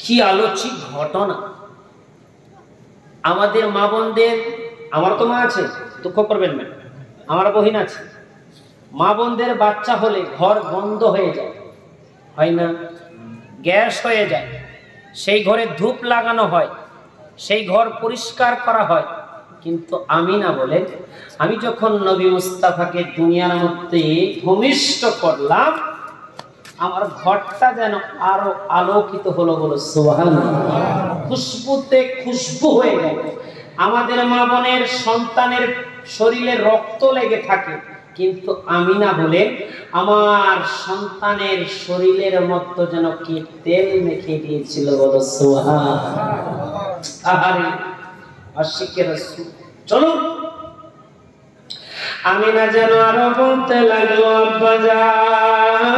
কি আলোচিত ঘটনা। আমাদের মা বোনদের, আমার তো মা আছে, দুঃখ করবেন না, আমার বহিন আছে, মা বোনদের বাচ্চা হলে ঘর বন্ধ হয়ে যায়, হয় না? গ্যাস হয়ে যায়, সেই ঘরে ধূপ লাগানো হয়, সেই ঘর পরিষ্কার করা হয়। কিন্তু আমিনা বলেন, আমি যখন নবী মুস্তাফাকে দুনিয়ার মধ্যে ভূমিষ্ঠ করলাম, আমার ঘরটা যেন আরো আলোকিত হলো। বলো সুবহানাল্লাহ। খুশবুতে খুশবু হয়ে গেল। আমাদের মা বোনের সন্তানের শরীরে রক্ত লেগে থাকে, কিন্তু আমিনা বলেন, আমার সন্তানের শরীরের মধ্যে যেন কি তেল মেখে দিয়েছিল। বলো সুবহানাল্লাহ। আহারে আশিকের রাসূল। চলুন আমিনা যেন আরো বলতে লাগলো, আব্বাজান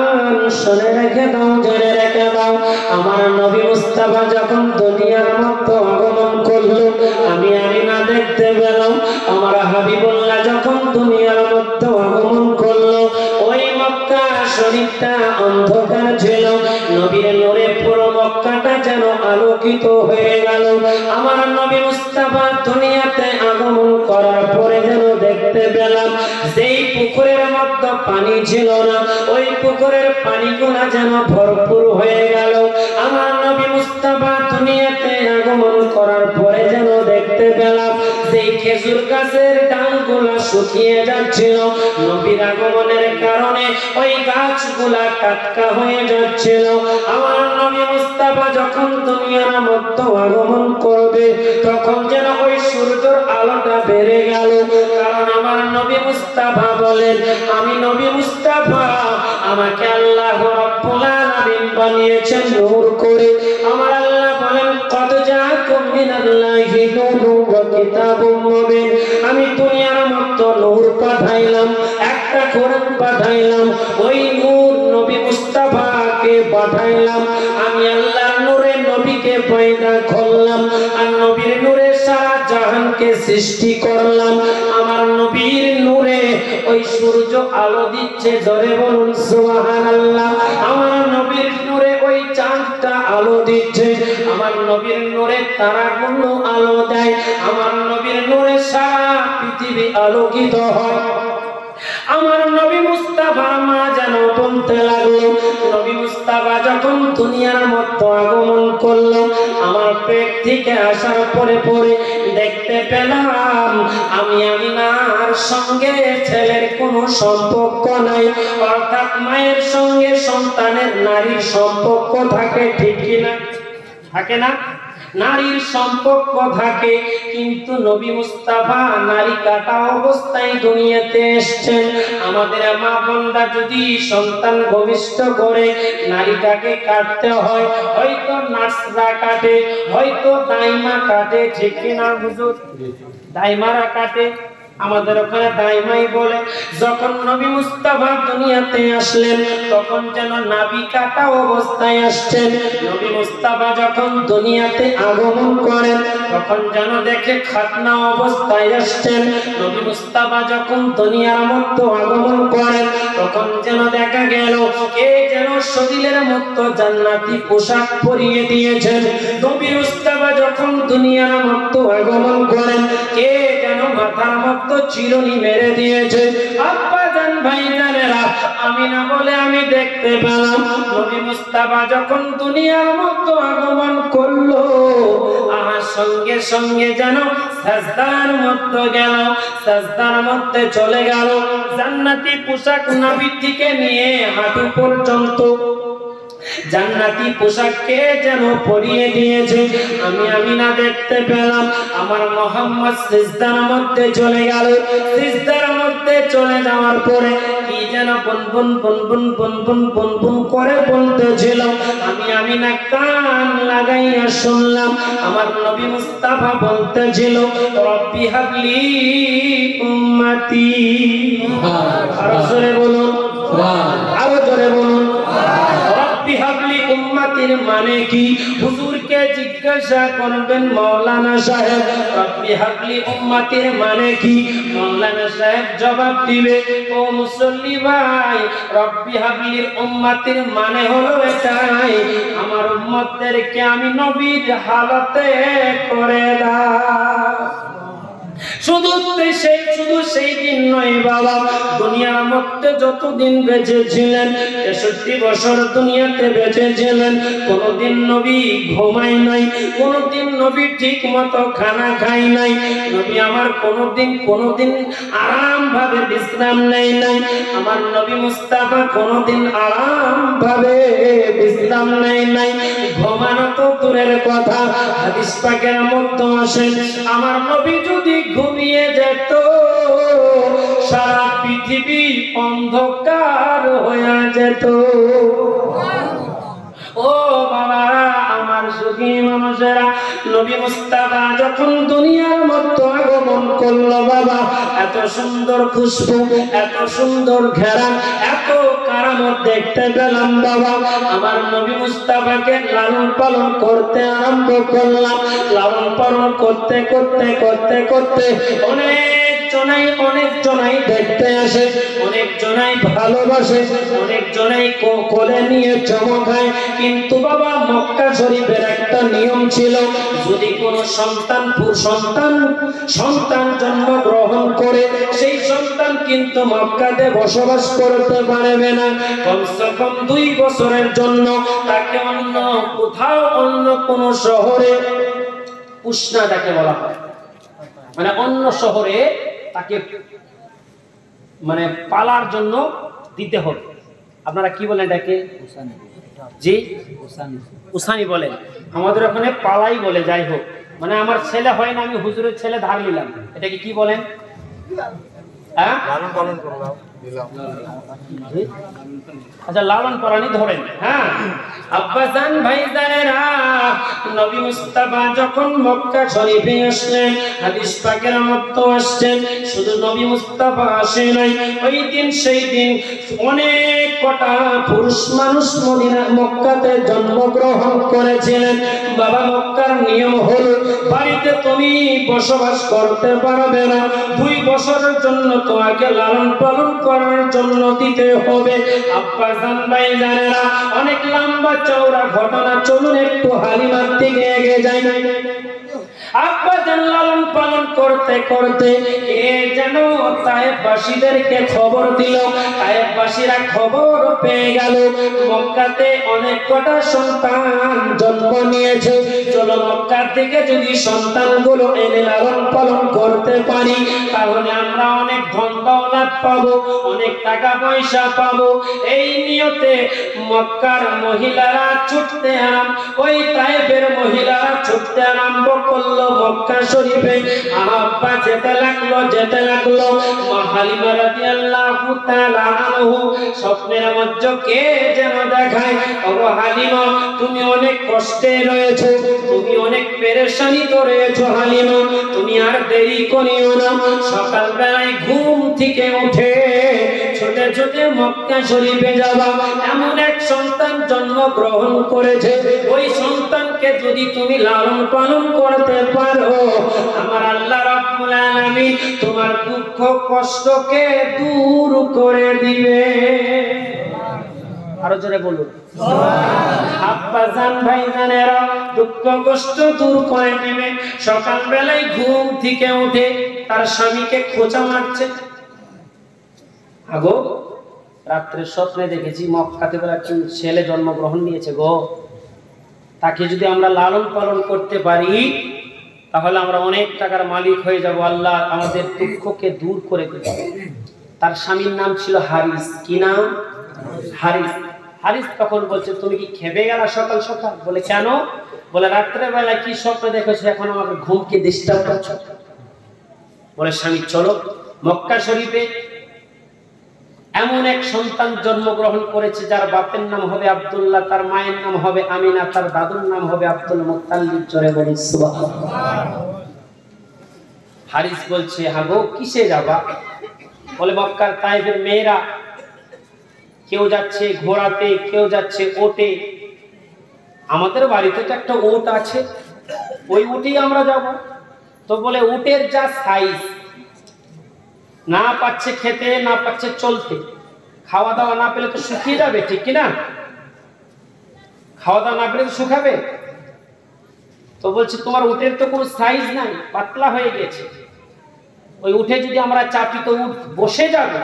শুনে রেখে দাও, জেনে রেখে দাও, আমার নবী মুস্তাফা যখন দুনিয়ার মধ্যে আগমন করলো, আমি আমিনা দেখতে পেলাম আমার হাবিবুল্লাহ যখন দুনিয়ার মধ্যে আগমন করলো, ওই মক্কা শরীফটা অন্ধকার ছিল, নবীর নূরে পুরো মক্কাটা যেন আলোকিত হয়ে গেল। আমার নবী মুস্তাফা দুনিয়াতে আগমন করার পরে যেন দেখতে পেলাম, যেই পুকুরের মধ্যে পানি ছিল না, ওই পুকুরের পানিগুলা যেন ভরপুর হয়ে গেল। আমার নবী মুস্তাফা দুনিয়াতে আগমন করার পরে যেন দেখতে পেলাম, যেই খেজুর গাছের ডালগুলা শুকিয়ে যাচ্ছিল, নবীর আগমনের কারণে ওই গাছগুলা টাটকা হয়ে যাচ্ছিল। আমার নবী মুস্তাফা যখন দুনিয়ার মধ্যে আগমন করবে, তখন যেন ওই সূর্যের আলোটা বেড়ে গেল। কারণ আমার নবী মুস্তাফা বলেন, আমি নবী মুস্তাফা, আমাকে আল্লাহ রাব্বুল আলামিন বানিয়েছেন নূর করে। আমার আল্লাহ বলেন, কদ জাআকুম মিনাল্লাহি নূরুন ওয়া কিতাবুম মুবিন। আমি দুনিয়ার মধ্যে নূর পাঠাইলাম, একটা কোরআন পাঠাইলাম, ওই নূর নবী মুস্তাফাকে পাঠাইলাম। আমি আল্লাহর নূরে নবীকে পয়দা করলাম, আর নবীর নূরে সারা জাহানকে সৃষ্টি করলাম। আমার নবীর নূরে ওই সূর্য আলো দিচ্ছে, জোরে বলুন সুবহানাল্লাহ। আমার নবীর নূরে ওই চাঁদটা আলো দিচ্ছে, আমার নবীর নূরে তারাগুলো আলো দেয়, আমার নবীর নূরে সারা পৃথিবী আলোকিত হয়। আমার নবী মুস্তাফা মা যেন বলতে লাগলো, নবী মুস্তাফা যখন দুনিয়ার মধ্যে আগমন করলো, আমার পেট থেকে আসার পরে পরে দেখতে পেলাম আমি আমিনার সঙ্গে ছেলের কোনো সম্পর্ক নাই, অর্থাৎ মায়ের সঙ্গে সন্তানের নারীর সম্পর্ক থাকে, ঠিক কিনা? থাকে না? নারীর সম্পর্ক থাকে, কিন্তু নবী মুস্তাফা নারী কাটা অবস্থায় দুনিয়াতে এসেছেন। আমাদের মা বোনরা যদি সন্তান ভূমিষ্ঠ করে, নারীটাকে কাটতে হয়, হয়তো নার্সরা কাটে, হয়তো দাইমা কাটে, ঠিক কিনা হুজুর? দাইমারা কাটে, আমাদের ওখানে দাইমাই বলে। যখন নবী মুস্তাফা দুনিয়াতে আসলেন, তখন যেন নাভি কাটা অবস্থায় আসছেন। নবী মুস্তাফা যখন দুনিয়াতে আগমন করেন, তখন যেন দেখে খাতনা অবস্থায় আসছেন। নবী মুস্তাফা যখন দুনিয়ার মধ্যে আগমন করেন, তখন যেন দেখা গেল কে যেন শরীরের মধ্যে জান্নাতি পোশাক পরিয়ে দিয়েছেন। নবী মুস্তাফা যখন দুনিয়ার মধ্যে আগমন করেন, কে যেন মাথার মধ্যে চিরুনি মেরে দিয়েছে। আব্বা জান ভাই জানেরা, দেখতে পেলাম নবী মুস্তাফা যখন দুনিয়ার মধ্যে আগমন করলো আমার সঙ্গে সঙ্গে যেন সাজদার মধ্যে গেল, সাজদার মধ্যে চলে গেল। জান্নাতি পোশাক নাভি থেকে নিয়ে হাঁটু পর্যন্ত জান্নাতি পোশাককে যেন পরিয়ে দিয়েছে। আমি আমিনা দেখতে পেলাম আমার মোহাম্মদ সিজদার মধ্যে চলে গেল। সিজদার মধ্যে চলে যাওয়ার পরে কি যেন বুনবুন বুনবুন বুনবুন বুনবুন করে বলতেছিল। আমি আমিনা কান লাগাইয়া শুনলাম আমার নবী মুস্তাফা বলতেছিল রব্বি হাবলি উম্মতি। আরো জোরে বলুন, আরো জোরে বলুন। হাবলি উম্মতির মানে কি? হুজুরকে জিজ্ঞাসা করবেন মাওলানা সাহেব রব্বি হাবলি উম্মতির মানে কি? মাওলানা সাহেব জবাব দিবে ও মুসল্লি ভাই, রব্বি হাবলির উম্মতির মানে হলো এটাই আমার উম্মতদেরকে আমি নবীর হালতে করে দাও। শুধু সেই দিন নয় বাবা, দুনিয়ার মধ্যে যতদিন বেঁচে ছিলেন 63 বছর দুনিয়াতে বেঁচে ছিলেন, কোনদিন নবী ঘুমায় নাই, কোনদিন নবী ঠিক মতো খানা খায় নাই, নবী আমার কোনদিন আরাম ভাবে বিশ্রাম নেয় নাই। আমার নবী মুস্তাফা কোনদিন আরাম ভাবে বিশ্রাম নেয় নাই। ঘুমানো তো দূরের কথা, হাদিস পাকের মধ্যে আসে আমার নবী যদি ঘুমিয়ে যেত সারা পৃথিবী অন্ধকার হয়ে যেত। ও বাবারা আমার সুখী মানুষেরা, নবী মুস্তাফা যখন দুনিয়ার মধ্যে আগমন করলো বাবা, এত সুন্দর খুশবু, এত সুন্দর ঘেরান, এত কারামত দেখতে পেলাম বাবা। আমার নবী মুস্তাফাকে লালন পালন করতে আরম্ভ করলাম। লালন পালন করতে করতে করতে করতে অনেক জনাই দেখতে আসে, অনেক জনাই ভালোবাসে, অনেক জনাই কোলে নিয়ে চমকায়। কিন্তু বাবা মক্কা শরীফের একটা নিয়ম ছিল, যদি কোনো সন্তান জন্মগ্রহণ করে সেই সন্তান কিন্তু মক্কাতে বসবাস করতে পারবে না। কমসে কম 2 বছরের জন্য তাকে অন্য কোনো শহরে উষ্ণা তাকে বলা হয়, মানে অন্য শহরে তাকে মানে পালার জন্য দিতে হবে। আপনারা কি বলেন এটাকে? জি উসানি বলেন, আমাদের ওখানে পালাই বলে। যাই হোক, মানে আমার ছেলে হয় না, আমি হুজুরের ছেলে ধার নিলাম, এটাকে কি বলেন? হ্যাঁ, লালন পালন করলাম, আচ্ছা লালন পালনই ধরেন। হ্যাঁ আব্বাজান ভাইজানেরা, নবী মুস্তাফা যখন মক্কা শরীফে আসলেন, হাদিস পাকের মধ্যে আসছেন শুধু নবী মুস্তাফা আসে নাই, ওই দিন সেই দিন অনেক কটা পুরুষ মানুষ মক্কাতে জন্মগ্রহণ করেছিলেন। বাবা মক্কার নিয়ম হলো বাড়িতে তুমি বসবাস করতে পারবে না, 2 বছরের জন্য তোমাকে লালন পালন করার জন্য দিতে হবে। আব্বাজান ভাইজানেরা, অনেক লম্বা চওড়া ঘটনা, চলুন একটু হালিমার দিকে এগিয়ে যাই। আব্বাজান লালন পালন করতে করতে যেন তায়েফবাসীদেরকে খবর দিল। তায়েফবাসীরা খবর পেয়ে গেল মক্কাতে অনেক কটা সন্তান জন্ম নিয়েছে, চলো মক্কা থেকে যদি সন্তানগুলো এনে লালন পালন করতে পারি তাহলে আমরা অনেক ধন দৌলত পাবো, অনেক টাকা পয়সা পাবো। এই নিয়তে মক্কার মহিলারা ছুটতে ওই তায়েফের মহিলারা ছুটতে আরম্ভ করলো মক্কা শরীফে। আব্বা যেতে লাগলো মা হালিমা রাদিয়াল্লাহু তাআলা আনহু স্বপ্নের মধ্যে কে যেন দেখায়, ওগো হালিমা তুমি অনেক কষ্টে রয়েছো, তুমি অনেক পেরেশানিতে রয়েছো হালিমা, তুমি আর দেরি করিও না, সকাল বেলায় ঘুম থেকে উঠে ছোটে ছোটে মক্কা শরীফে যাবা। এমন এক সন্তান জন্মগ্রহণ করেছে, ওই সন্তানকে যদি তুমি লালন পালন করতে পারো আমার আল্লাহ রাব্বুল আলামিন তোমার দুঃখ কষ্টকে দূর করে দিবে। আরো জোরে বলুন আব্বাজান ভাইজানেরা, দুঃখ কষ্ট দূর করে দিবে। সকাল বেলায় ঘুম থেকে উঠে তার স্বামীকে খোঁচা মারছে, আগো রাত্রে স্বপ্নে দেখেছি মক্কাতে বলে একজন ছেলে জন্মগ্রহণ নিয়েছে গো, তাকে যদি আমরা লালন পালন করতে পারি তাহলে আমরা অনেক টাকার মালিক হয়ে যাব, আল্লাহ আমাদের দুঃখকে দূর করে দেবে। তার স্বামীর নাম ছিল হারিস। কি নাম? হারিস। হারিস তখন বলছে তুমি কি খেপে গেলা সকাল সকাল? বলে কেন? বলে রাত্রে বেলা কি স্বপ্ন দেখেছো, এখন আমাকে ঘুমকে ডিস্টার্ব করছো। বলে স্বামী চলো, মক্কা শরীফে এমন এক সন্তান জন্মগ্রহণ করেছে যার বাপের নাম হবে আব্দুল্লাহ, তার মায়ের নাম হবে আমিনা, তার দাদুর নাম হবে আব্দুল মুত্তালিব। জোরে বলি সুবহানাল্লাহ। হারিস বলছে হাগো কিসে যাবা? বলে মক্কার তায়েফের মেয়েরা কেউ যাচ্ছে ঘোড়াতে, কেউ যাচ্ছে ওটে, আমাদের বাড়িতে তো একটা ওট আছে, ওই উটেই আমরা যাব। তো বলে উটের যা সাইজ, না পাচ্ছে খেতে, না পাচ্ছে চলতে, খাওয়া দাওয়া না পেলে তো শুকিয়ে যাবে, ঠিক কিনা? খাওয়া দাওয়া না পেলে তো শুকাবে। তো বলছে তোমার উটের তো কোনো সাইজ নাই, পাতলা হয়ে গেছে, ওই উঠে যদি আমরা চাপি তো উট বসে যাবে।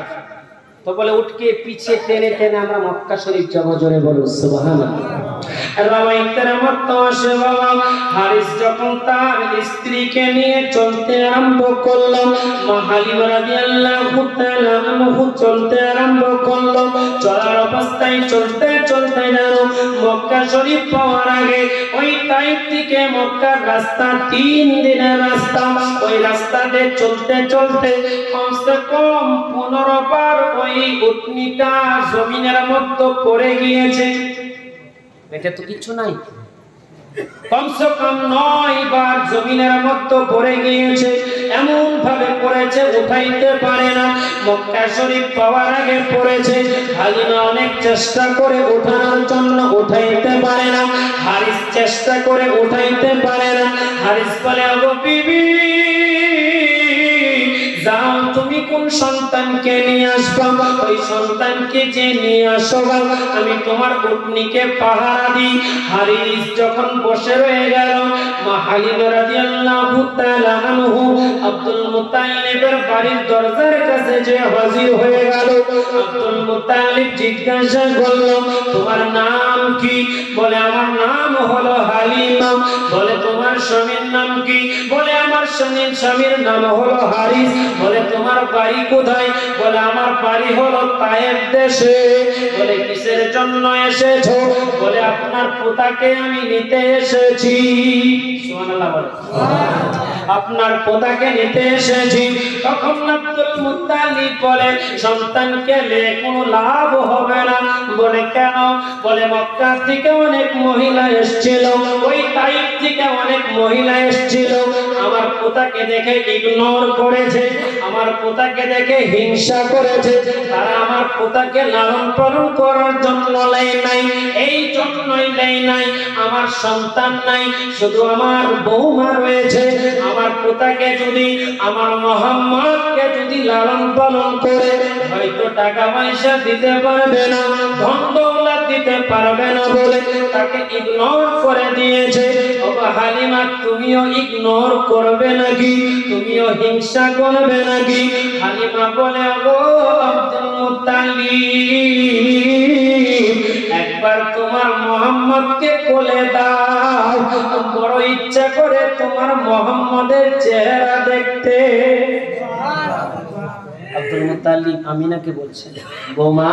তো বলে উঠকে পিছে টেনে টেনে আমরা মক্কা শরীফ যাবো। জোরে বলো সুবহানাল্লাহ। হারিস যখন তার স্ত্রীকে নিয়ে চলতে আরম্ভ করলো, মা হালিমা রাদিয়াল্লাহু তাআলা আনহা চলতে আরম্ভ করলো। চলার অবস্থায় চলতে চলতে জানো মক্কা শরীফ পাওয়ার আগে ওই তাইফ থেকে মক্কার রাস্তা 3 দিনের রাস্তা, ওই রাস্তাতে চলতে চলতে কমসে কম 15 বার ওই উটনিটা জমিনের মধ্যে পড়ে গিয়েছে। এটা তো কিছু নাই, কমসে কম 9 বার জমিনের মধ্যে পড়ে গিয়েছে। এমন ভাবে পড়েছে উঠাইতে পারে না। মক্কা শরীফ পাওয়ার আগে পড়েছে, হালিমা অনেক চেষ্টা করে উঠানোর জন্য উঠাইতে পারে না, হারিস চেষ্টা করে উঠাইতে পারে না। হারিস বলে ওগো বিবি যাও তুমি কোন সন্তানকে নিয়ে আসবা, ওই সন্তানকে যে নিয়ে আসো আমি তোমার উটনিকে পাহারা দিই। হারিস যখন বসে রয়ে গেল, মা হালিমা রাদিয়াল্লাহু তাআলা আনহু আব্দুল মুত্তালিবের বাড়ির দরজার কাছে যে হাজির হয়ে গেল। আব্দুল মুত্তালিব জিজ্ঞাসা করল তোমার নাম কি? বলে আমার নাম হলো হালিমা। বলে তোমার স্বামীর নাম কি? বলে আমার স্বামীর নাম হলো হারিস। বলে তোমার বাড়ি কোথায়? বলে আমার বাড়ি হলো তায়েফ দেশে। বলে কিসের জন্য এসেছো? বলে আপনার পোতাকে আমি নিতে এসেছি। সুবহানাল্লাহ বলে আপনার পোতাকে নিতে এসেছি। তখন আব্দুল মুত্তালিব বলে সন্তানকে নিয়ে কোনো লাভ হবে না। বলে কেন? বলে মক্কা থেকে অনেক মহিলা এসেছিল, ওই তাইফ থেকে অনেক মহিলা এসেছিল, আমার পোতাকে দেখে ইগনোর করেছে, আমার পোতাকে দেখে হিংসা করেছে, তারা আমার পোতাকে লালন পালন করার জন্য নেয় নাই। এই জন্যই নেয় নাই আমার সন্তান নাই, শুধু আমার বৌমা রয়েছে। আমার পোতাকে যদি, আমার মোহাম্মদকে যদি লালন পালন করে হয়তো টাকা পয়সা দিতে পারবে না, ধন দৌলত দিতে পারবে না বলে তাকে ইগনোর করে দিয়েছে। ওগো হালিমা তুমিও ইগনোর করবে নাকি? তুমিও হিংসা করবে নাকি? হালিমা বলে ওগো আব্দুল মুত্তালিব একবার তোমার মোহাম্মদকে কোলে দাও, বড় ইচ্ছা করে তোমার মোহাম্মদের চেহারা দেখতে। আব্দুল মুত্তালিব আমিনাকে বলছেন বৌমা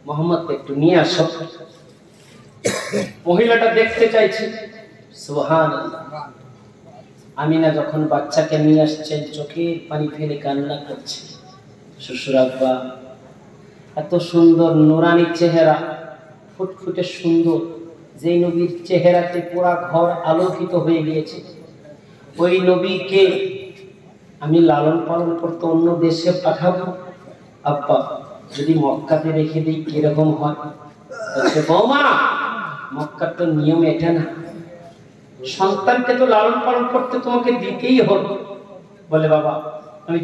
মোহাম্মদকে একটু নিয়ে আসো, মহিলাটা দেখতে চাইছে। সুবহানাল্লাহ। আমিনা যখন বাচ্চাকে নিয়ে আসছেন চোখের পানি ফেলে কান্না করছে। শ্বশুর আব্বা এত সুন্দর নুরানি চেহারা, ফুটফুটে সুন্দর, যেই নবীর চেহারাতে পুরা ঘর আলোকিত হয়ে গিয়েছে, ওই নবীকে আমি লালন পালন করতে অন্য দেশে পাঠাবো? আব্বা যদি মক্কাতে রেখে দিই কিরকম হয়? বলছে বৌমা মক্কার তো নিয়ম এটা না, সন্তানকে তো লালন পালন করতে তোমাকে দিতেই হবে। বলে বাবা আমি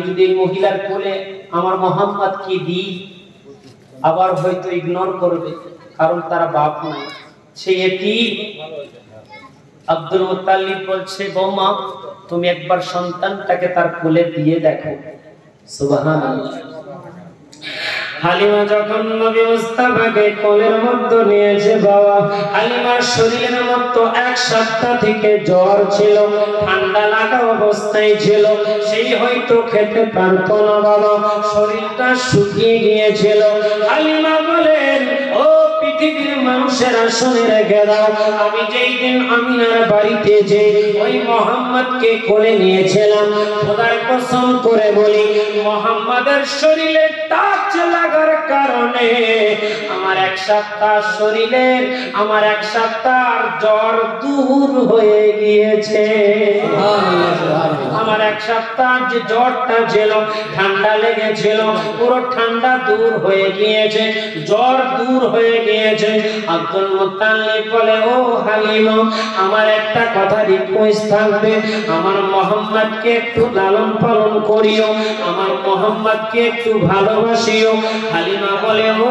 যদি এই মহিলার কোলে আমার মোহাম্মদকে দিই আবার হয়তো ইগনোর করবে, কারণ তারা বাপ নাই, সে এতিম। আব্দুল মুত্তালিব বলছে বৌমা তুমি একবার সন্তানটাকে তার কোলে দিয়ে দেখো। সুবহানাল্লাহ। হালিমা যখন নবী মুস্তাফাকে কোলের মধ্যে নিয়েছে বাবা, হালিমার শরীরের মধ্যে এক সপ্তাহ থেকে জ্বর ছিল, ঠান্ডা লাগা অবস্থায় ছিল, সেই হয়তো খেতে পারতো না বাবা, শরীরটা শুকিয়ে গিয়েছিল। হালিমা বলেন, ও পৃথিবীর মানুষেরা শুনে রেখে দাও, আমি যেই দিন আমিনার বাড়িতে যে ওই মোহাম্মদকে কোলে নিয়েছিলাম, খোদার কসম করে বলি, মোহাম্মদের শরীরে টাচ লাগার কারণে আমার এক সপ্তাহ শরীরের, আমার এক সপ্তাহ জ্বর দূর হয়ে গিয়েছে। আমার এক সপ্তাহ যে জ্বরটা ছিল, ঠান্ডা লেগেছিল, পুরো ঠান্ডা দূর হয়ে গিয়েছে, জ্বর দূর হয়ে গিয়েছে। আব্দুল মুত্তালিব বলে, ও হালিমা, আমার একটা কথা রিকোয়েস্ট থাকবে, আমার মোহাম্মদকে একটু লালন পালন করিও, আমার মোহাম্মদকে একটু ভালোবাসিও। হালিমা বলে, ও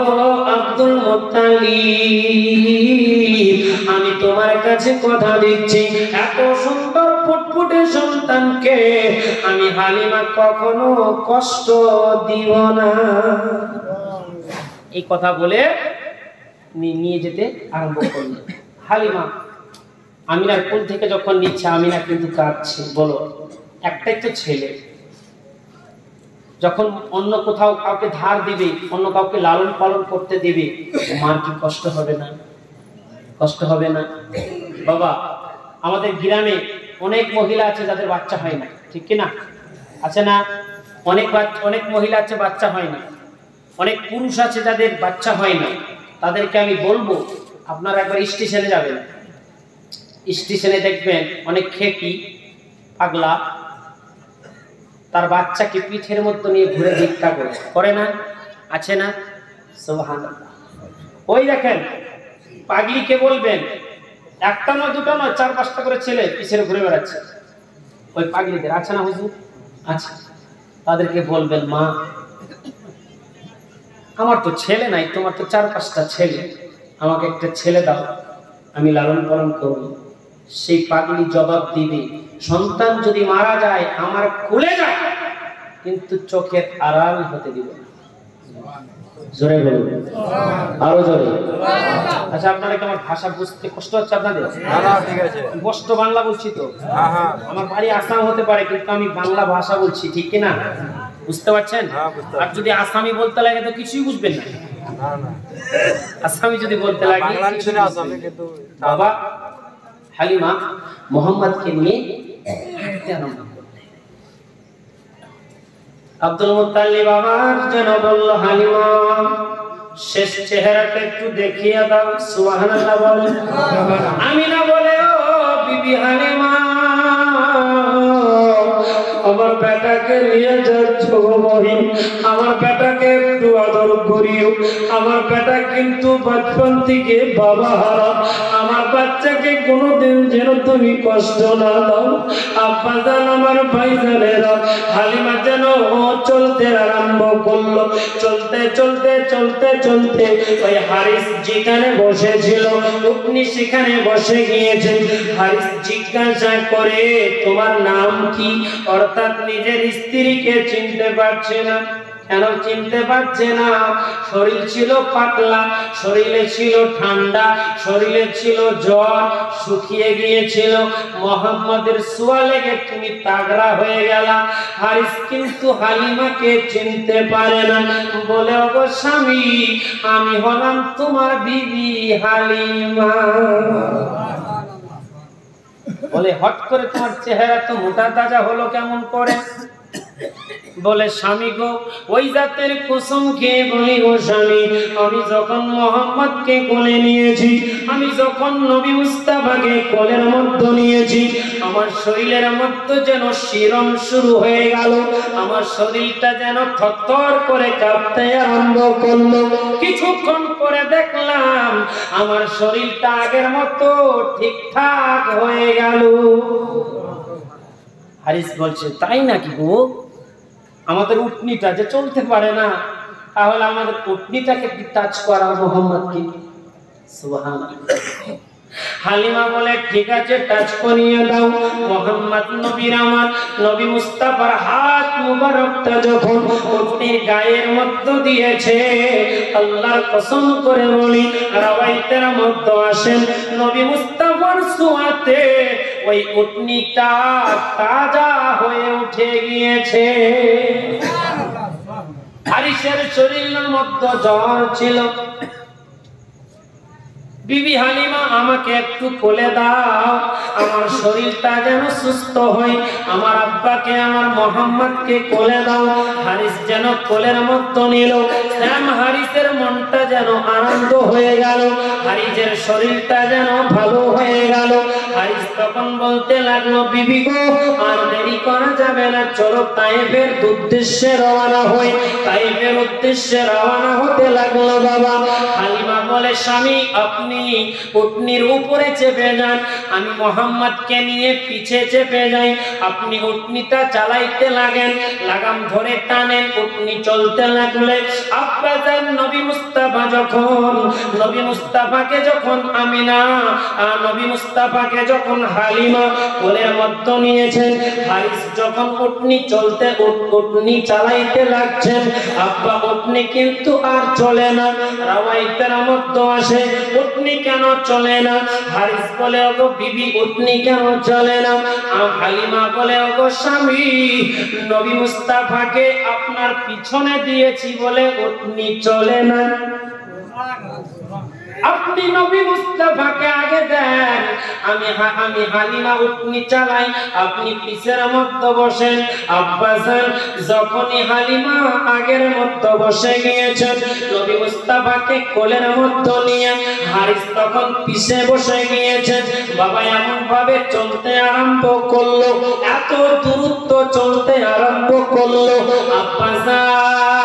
আব্দুল মুত্তালিব, আমি তোমার কাছে কথা দিচ্ছি, এত সুন্দর ফুটফুটে সন্তানকে আমি হালিমা কখনো কষ্ট দিব না। এই কথা বলে নিয়ে যেতে আরম্ভ করল। হালিমা আমিনার কোল থেকে যখন নিচ্ছে, আমিনা কিন্তু কাঁদছে। বলো, একটাই তো ছেলে, যখন অন্য কোথাও কাউকে ধার দিবে, অন্য কাউকে লালন পালন করতে দিবে, মার কি কষ্ট হবে না? কষ্ট হবে না? বাবা, আমাদের গ্রামে অনেক মহিলা আছে যাদের বাচ্চা হয় না, ঠিক কি না? আছে না? অনেক মহিলা আছে বাচ্চা হয় না, অনেক পুরুষ আছে যাদের বাচ্চা হয় না। তাদেরকে আমি বলবো, আপনারা একবার স্টেশনে যাবেন, স্টেশনে দেখবেন অনেক খেপি পাগলা তার বাচ্চাকে পিঠের মধ্যে নিয়ে ঘুরে ভিক্ষা করে না? আছে না? সুবহানাল্লাহ। ওই দেখেন, পাগলিকে বলবেন, একটা নয় দুটো নয়, 4-5টা করে ছেলে পিছনে ঘুরে বেড়াচ্ছে, ওই পাগলিদের। আছে না হুজুর? আচ্ছা, তাদেরকে বলবেন, মা, আমার তো ছেলে নাই, তোমার তো 4-5টা ছেলে, আমাকে একটা ছেলে দাও, আমি লালন পালন করব। সেই পাগলি জবাব দিবে, সন্তান যদি মারা যায় আমার খুলে যায়, কিন্তু চোখের আড়াল হতে দিব না। জোরে বলুন, আরো জোরে। আচ্ছা, আপনারা কি আমার ভাষা বুঝতে কষ্ট হচ্ছে আপনাদের? ঠিক আছে, স্পষ্ট বাংলা বলছি তো। আমার বাড়ি আসাম হতে পারে, কিন্তু আমি বাংলা ভাষা বলছি, ঠিক কি না? বুঝতে পারছেন? আর যদি আসামি বলতে লাগে তো কিছুই বুঝবেন না। আসামি যদি বলতে লাগে, বাবা হালিমা মোহাম্মদকে নিয়ে হাঁটতে আরম্ভ করলেন। আব্দুল মুত্তালিব আবার যেন বলল, হালিমা, শেষ চেহারাটা একটু দেখিয়ে দাও। সুবহানাল্লাহ বলেন। আমিনা বলে, ও বিবি হালিমা, আমার বেটাকে নিয়ে যাচ্ছ গো বহিন, আমার বেটাকে একটু আদর করিও, আমার বেটা কিন্তু বাচ্চান থেকে বাবা হারা, আমার বাচ্চাকে কোনোদিন যেন তুমি কষ্ট না দাও। আব্বা জান, আমার ভাইজানেরা, হালিমা যেন চলতে আরম্ভ করলো। চলতে চলতে চলতে চলতে ওই হারিস যেখানে বসেছিল, উনি সেখানে বসে গিয়েছে। হারিস জিজ্ঞাসা করে, তোমার নাম কি? অর্থাৎ নিজের স্ত্রীকে চিনতে পারছে না। কেন চিনতে পারছে না? শরীর ছিল পাতলা, শরীরে ছিল ঠান্ডা, শরীরে ছিল জ্বর, শুকিয়ে গিয়েছিল। মোহাম্মদের ছোঁয়া লেগে তুমি তাগড়া হয়ে গেলা। হারিস কিন্তু হালিমাকে চিনতে পারে না। বলে, ওগো স্বামী, আমি হলাম তোমার বিবি হালিমা। বলে, হট করে তোমার চেহারা তো মোটা তাজা হলো কেমন করে? বলে, স্বামী গো, ওই জাতের কসম খেয়ে বলি গো স্বামী, আমি যখন মোহাম্মদকে কোলে নিয়েছি, আমি যখন নবী মুস্তাফাকে কোলের মধ্যে নিয়েছি, আমার শরীরের মধ্যে যেন শিরন শুরু হয়ে গেল, আমার শরীরটা যেন থরথর করে কাঁপতে আরম্ভ করলো। কিছুক্ষণ পরে দেখলাম আমার শরীরটা আগের মতো ঠিকঠাক হয়ে গেল। হারিস বলছে, তাই নাকি গো? আমাদের উটনিটা যে চলতে পারে না, তাহলে আমাদের উটনিটাকে কি টাচ করা মোহাম্মদকে? সুবহানাল্লাহ। হালিমা বলে ঠিক আছে টাচ করিয়ে দাও। মোহাম্মদ নবীর আমার নবী মুস্তাফার হাত মুবারকটা যখন উটনির গায়ের মধ্যে দিয়েছে, আল্লাহর কসম করে বলি রাওয়ায়াতের মধ্যে আসেন নবী মুস্তাফার ছোঁয়াতে ওই উটনিটা তাজা হয়ে উঠে গিয়েছে। হারিসের শরীরের মধ্যে জ্বর ছিল। বিবি হালিমা আমাকে একটু কোলে দাও, আমার শরীরটা যেন সুস্থ হয়। আমার আব্বাকে আমার মোহাম্মদকে কোলে দাও। হারিস যেন কোলের মধ্যে নিল। শ্যাম হারিসের মনটা যেন আনন্দ হয়ে গেল, হারিসের শরীরটা যেন ভালো হয়ে গেল। হারিস তখন বলতে লাগলো বিবি গো আর দেরি করা যাবে না, চলো তায়েফের উদ্দেশ্যে রওনা হই। তায়েফের উদ্দেশ্যে রওনা হতে লাগলো বাবা। হালিমা বলে স্বামী আপনি উটনির উপরে চেপে যান, আমি মোহাম্মদকে নিয়ে পিছে চেপে যাই। আপনি উটনিটা চালাইতে লাগেন, লাগাম ধরে টানেন, উটনি চলতে লাগলে আব্বা জান নবী মুস্তাফা যখন নবী মুস্তাফাকে যখন আমিনা নবী মুস্তাফাকে যখন হালিমা কোলের মধ্যে নিয়েছেন, হারিস যখন উটনি চলতে উটনি চালাইতে লাগছেন, আব্বা উটনি কিন্তু আর চলে না। রাওয়ায়াতের মধ্যে আসে উটনি কেন চলে না? হারিস বলে ওগো বিবি উটনি কেন চলে না? হালিমা বলে ওগো স্বামী নবী মুস্তাফাকে আপনার পিছনে দিয়েছি বলে উটনি চলে না। আপনি নবী মুস্তাফাকে আগে দেন, আমি হালিমা উটনি চালাই, আপনি পিছের মধ্যে বসেন। আব্বাজান যখনই হালিমা আগের মধ্যে বসে গিয়েছেন, নবী মুস্তাফাকে কোলের মধ্যে নিয়ে হারিস তখন পিছে বসে গিয়েছেন। বাবা এমন ভাবে চলতে আরম্ভ করলো, এত দূরত্ব চলতে আরম্ভ করলো। আব্বাজান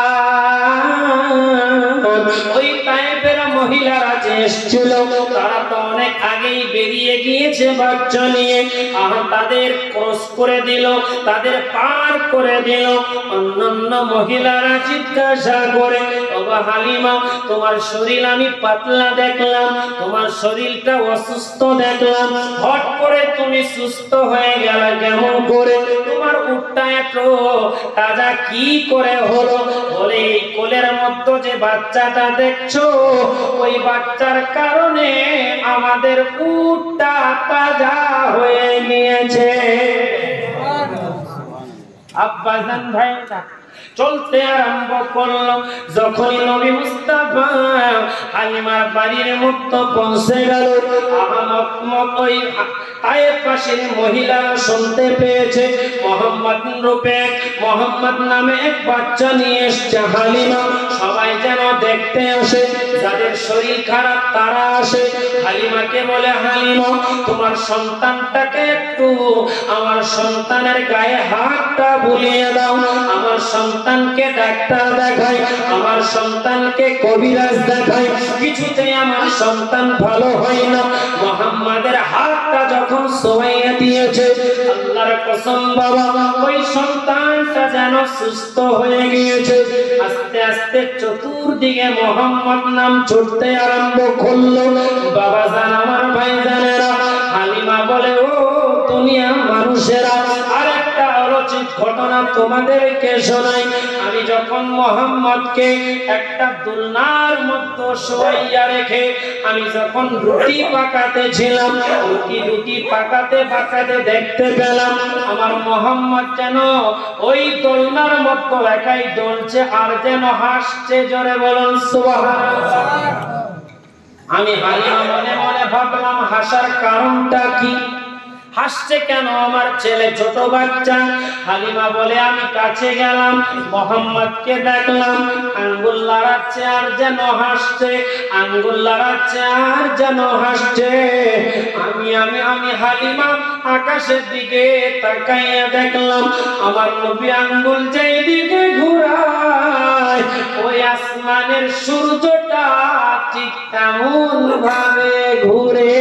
ওই তায়েফের মহিলারা যে এসেছিল তারা তো অনেক আগেই বেরিয়ে গিয়েছে বাচ্চা নিয়ে। তাদের ক্রস করে দিল, তাদের পার করে দিল। অন্যান্য মহিলারা জিজ্ঞাসা করে ওগো হালিমা তোমার শরীর আমি পাতলা দেখলাম, তোমার শরীরটা অসুস্থ দেখলাম, হট করে তুমি সুস্থ হয়ে গেলে কেমন করে? তোমার উটটা এত তাজা কি করে হলো? বলে এই কোলের মধ্যে যে বাচ্চাটা দেখছো ওই বাচ্চার কারণে আমাদের উটটা তাজা হয়ে গিয়েছে। আব্বাজান ভাইরা চলতে আরম্ভ করলো। যখনই নবী মুস্তাফা হালিমার বাড়ির মধ্যে পৌঁছে গেল, ওই তায়েফের মহিলারা শুনতে পেয়েছে মোহাম্মদ রূপে মোহাম্মদ নামে এক বাচ্চা নিয়ে এসেছে হালিমা। সবাই যেন দেখতে আসে, যাদের শরীর খারাপ তারা আসে। হালিমাকে বলে হালিমা তোমার সন্তানটাকে একটু আমার সন্তানের গায়ে হাতটা বুলিয়ে দাও, আমার সন্তানকে ডাক্তার দেখাই, আমার সন্তানকে কবিরাজ দেখাই, কিছুতেই আমার সন্তান ভালো হয় না। মোহাম্মদের হাতটা যখন ছোঁয়া দিয়েছে, আল্লাহর কসম বাবা ওই সন্তানটা যেন সুস্থ হয়ে গিয়েছে। আস্তে আস্তে চতুর্দিকে মোহাম্মদ নাম ছুটতে আরম্ভ করলো। বাবা জান আমার ভাই জানেরা, হালিমা বলে ও দুনিয়া মানুষেরা আরেকটা অলৌকিক ঘটনা তোমাদেরকে শোনাই। আমি যখন মোহাম্মদকে একটা দুলনার মধ্যে শোয়াইয়া রেখে আমি যখন রুটি পাকাতে ছিলাম, রুটি পাকাতে পাকাতে দেখতে পেলাম আমার মোহাম্মদ যেন ওই দোলনার মধ্যে একাই দোলছে আর যেন হাসছে। জোরে বলুন সুবহানাল্লাহ। আমি হালিমা মনে মনে ভাবলাম হাসার কারণটা কি, হাসছে কেন আমার ছেলে ছোট বাচ্চা? হালিমা বলে আমি কাছে গেলাম, মোহাম্মদকে দেখলাম আঙ্গুল লড়াচ্ছে আর যেন হাসছে, আঙ্গুল লড়াচ্ছে আর যেন হাসছে। আমি হালিমা আকাশের দিকে তাকাইয়া দেখলাম আমার নবী আঙ্গুল যেই দিকে ঘুরায় ওই আসমানের সূর্যটা ঠিক তেমন ভাবে ঘুরে।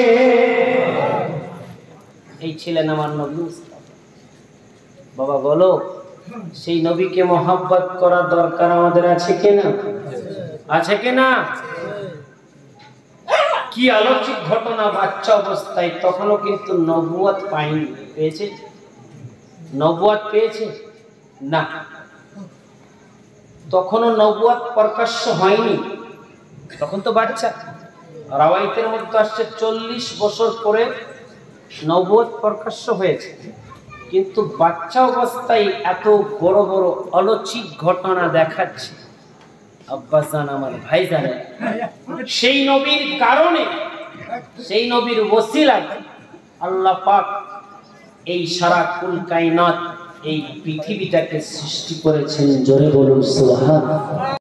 এই ছিলেন আমার নবী মুস্তাফা। বাবা বলো সেই নবীকে মহব্বত করার দরকার আমাদের আছে কিনা? আছে কিনা? কি আলোচিত ঘটনা, বাচ্চা অবস্থায়, তখনও কিন্তু নবুয়ত পায়নি। পেয়েছে? নবুয়ত পেয়েছে না, তখনও নবুয়ত প্রকাশ্য হয়নি, তখন তো বাচ্চা। রাওয়ায়াতের মধ্যে আসছে 40 বছর পরে নবুয়ত প্রকাশ্য হয়েছে, কিন্তু বাচ্চা অবস্থায় এত বড় বড় আলোচিত ঘটনা দেখাচ্ছে। আব্বাজান, আমার ভাইজান, সেই নবীর কারণে, সেই নবীর ওসিলায় আল্লাহ পাক এই সারা কুল কায়নাত, এই পৃথিবীটাকে সৃষ্টি করেছেন। জোরে বলুন সুবহানাল্লাহ।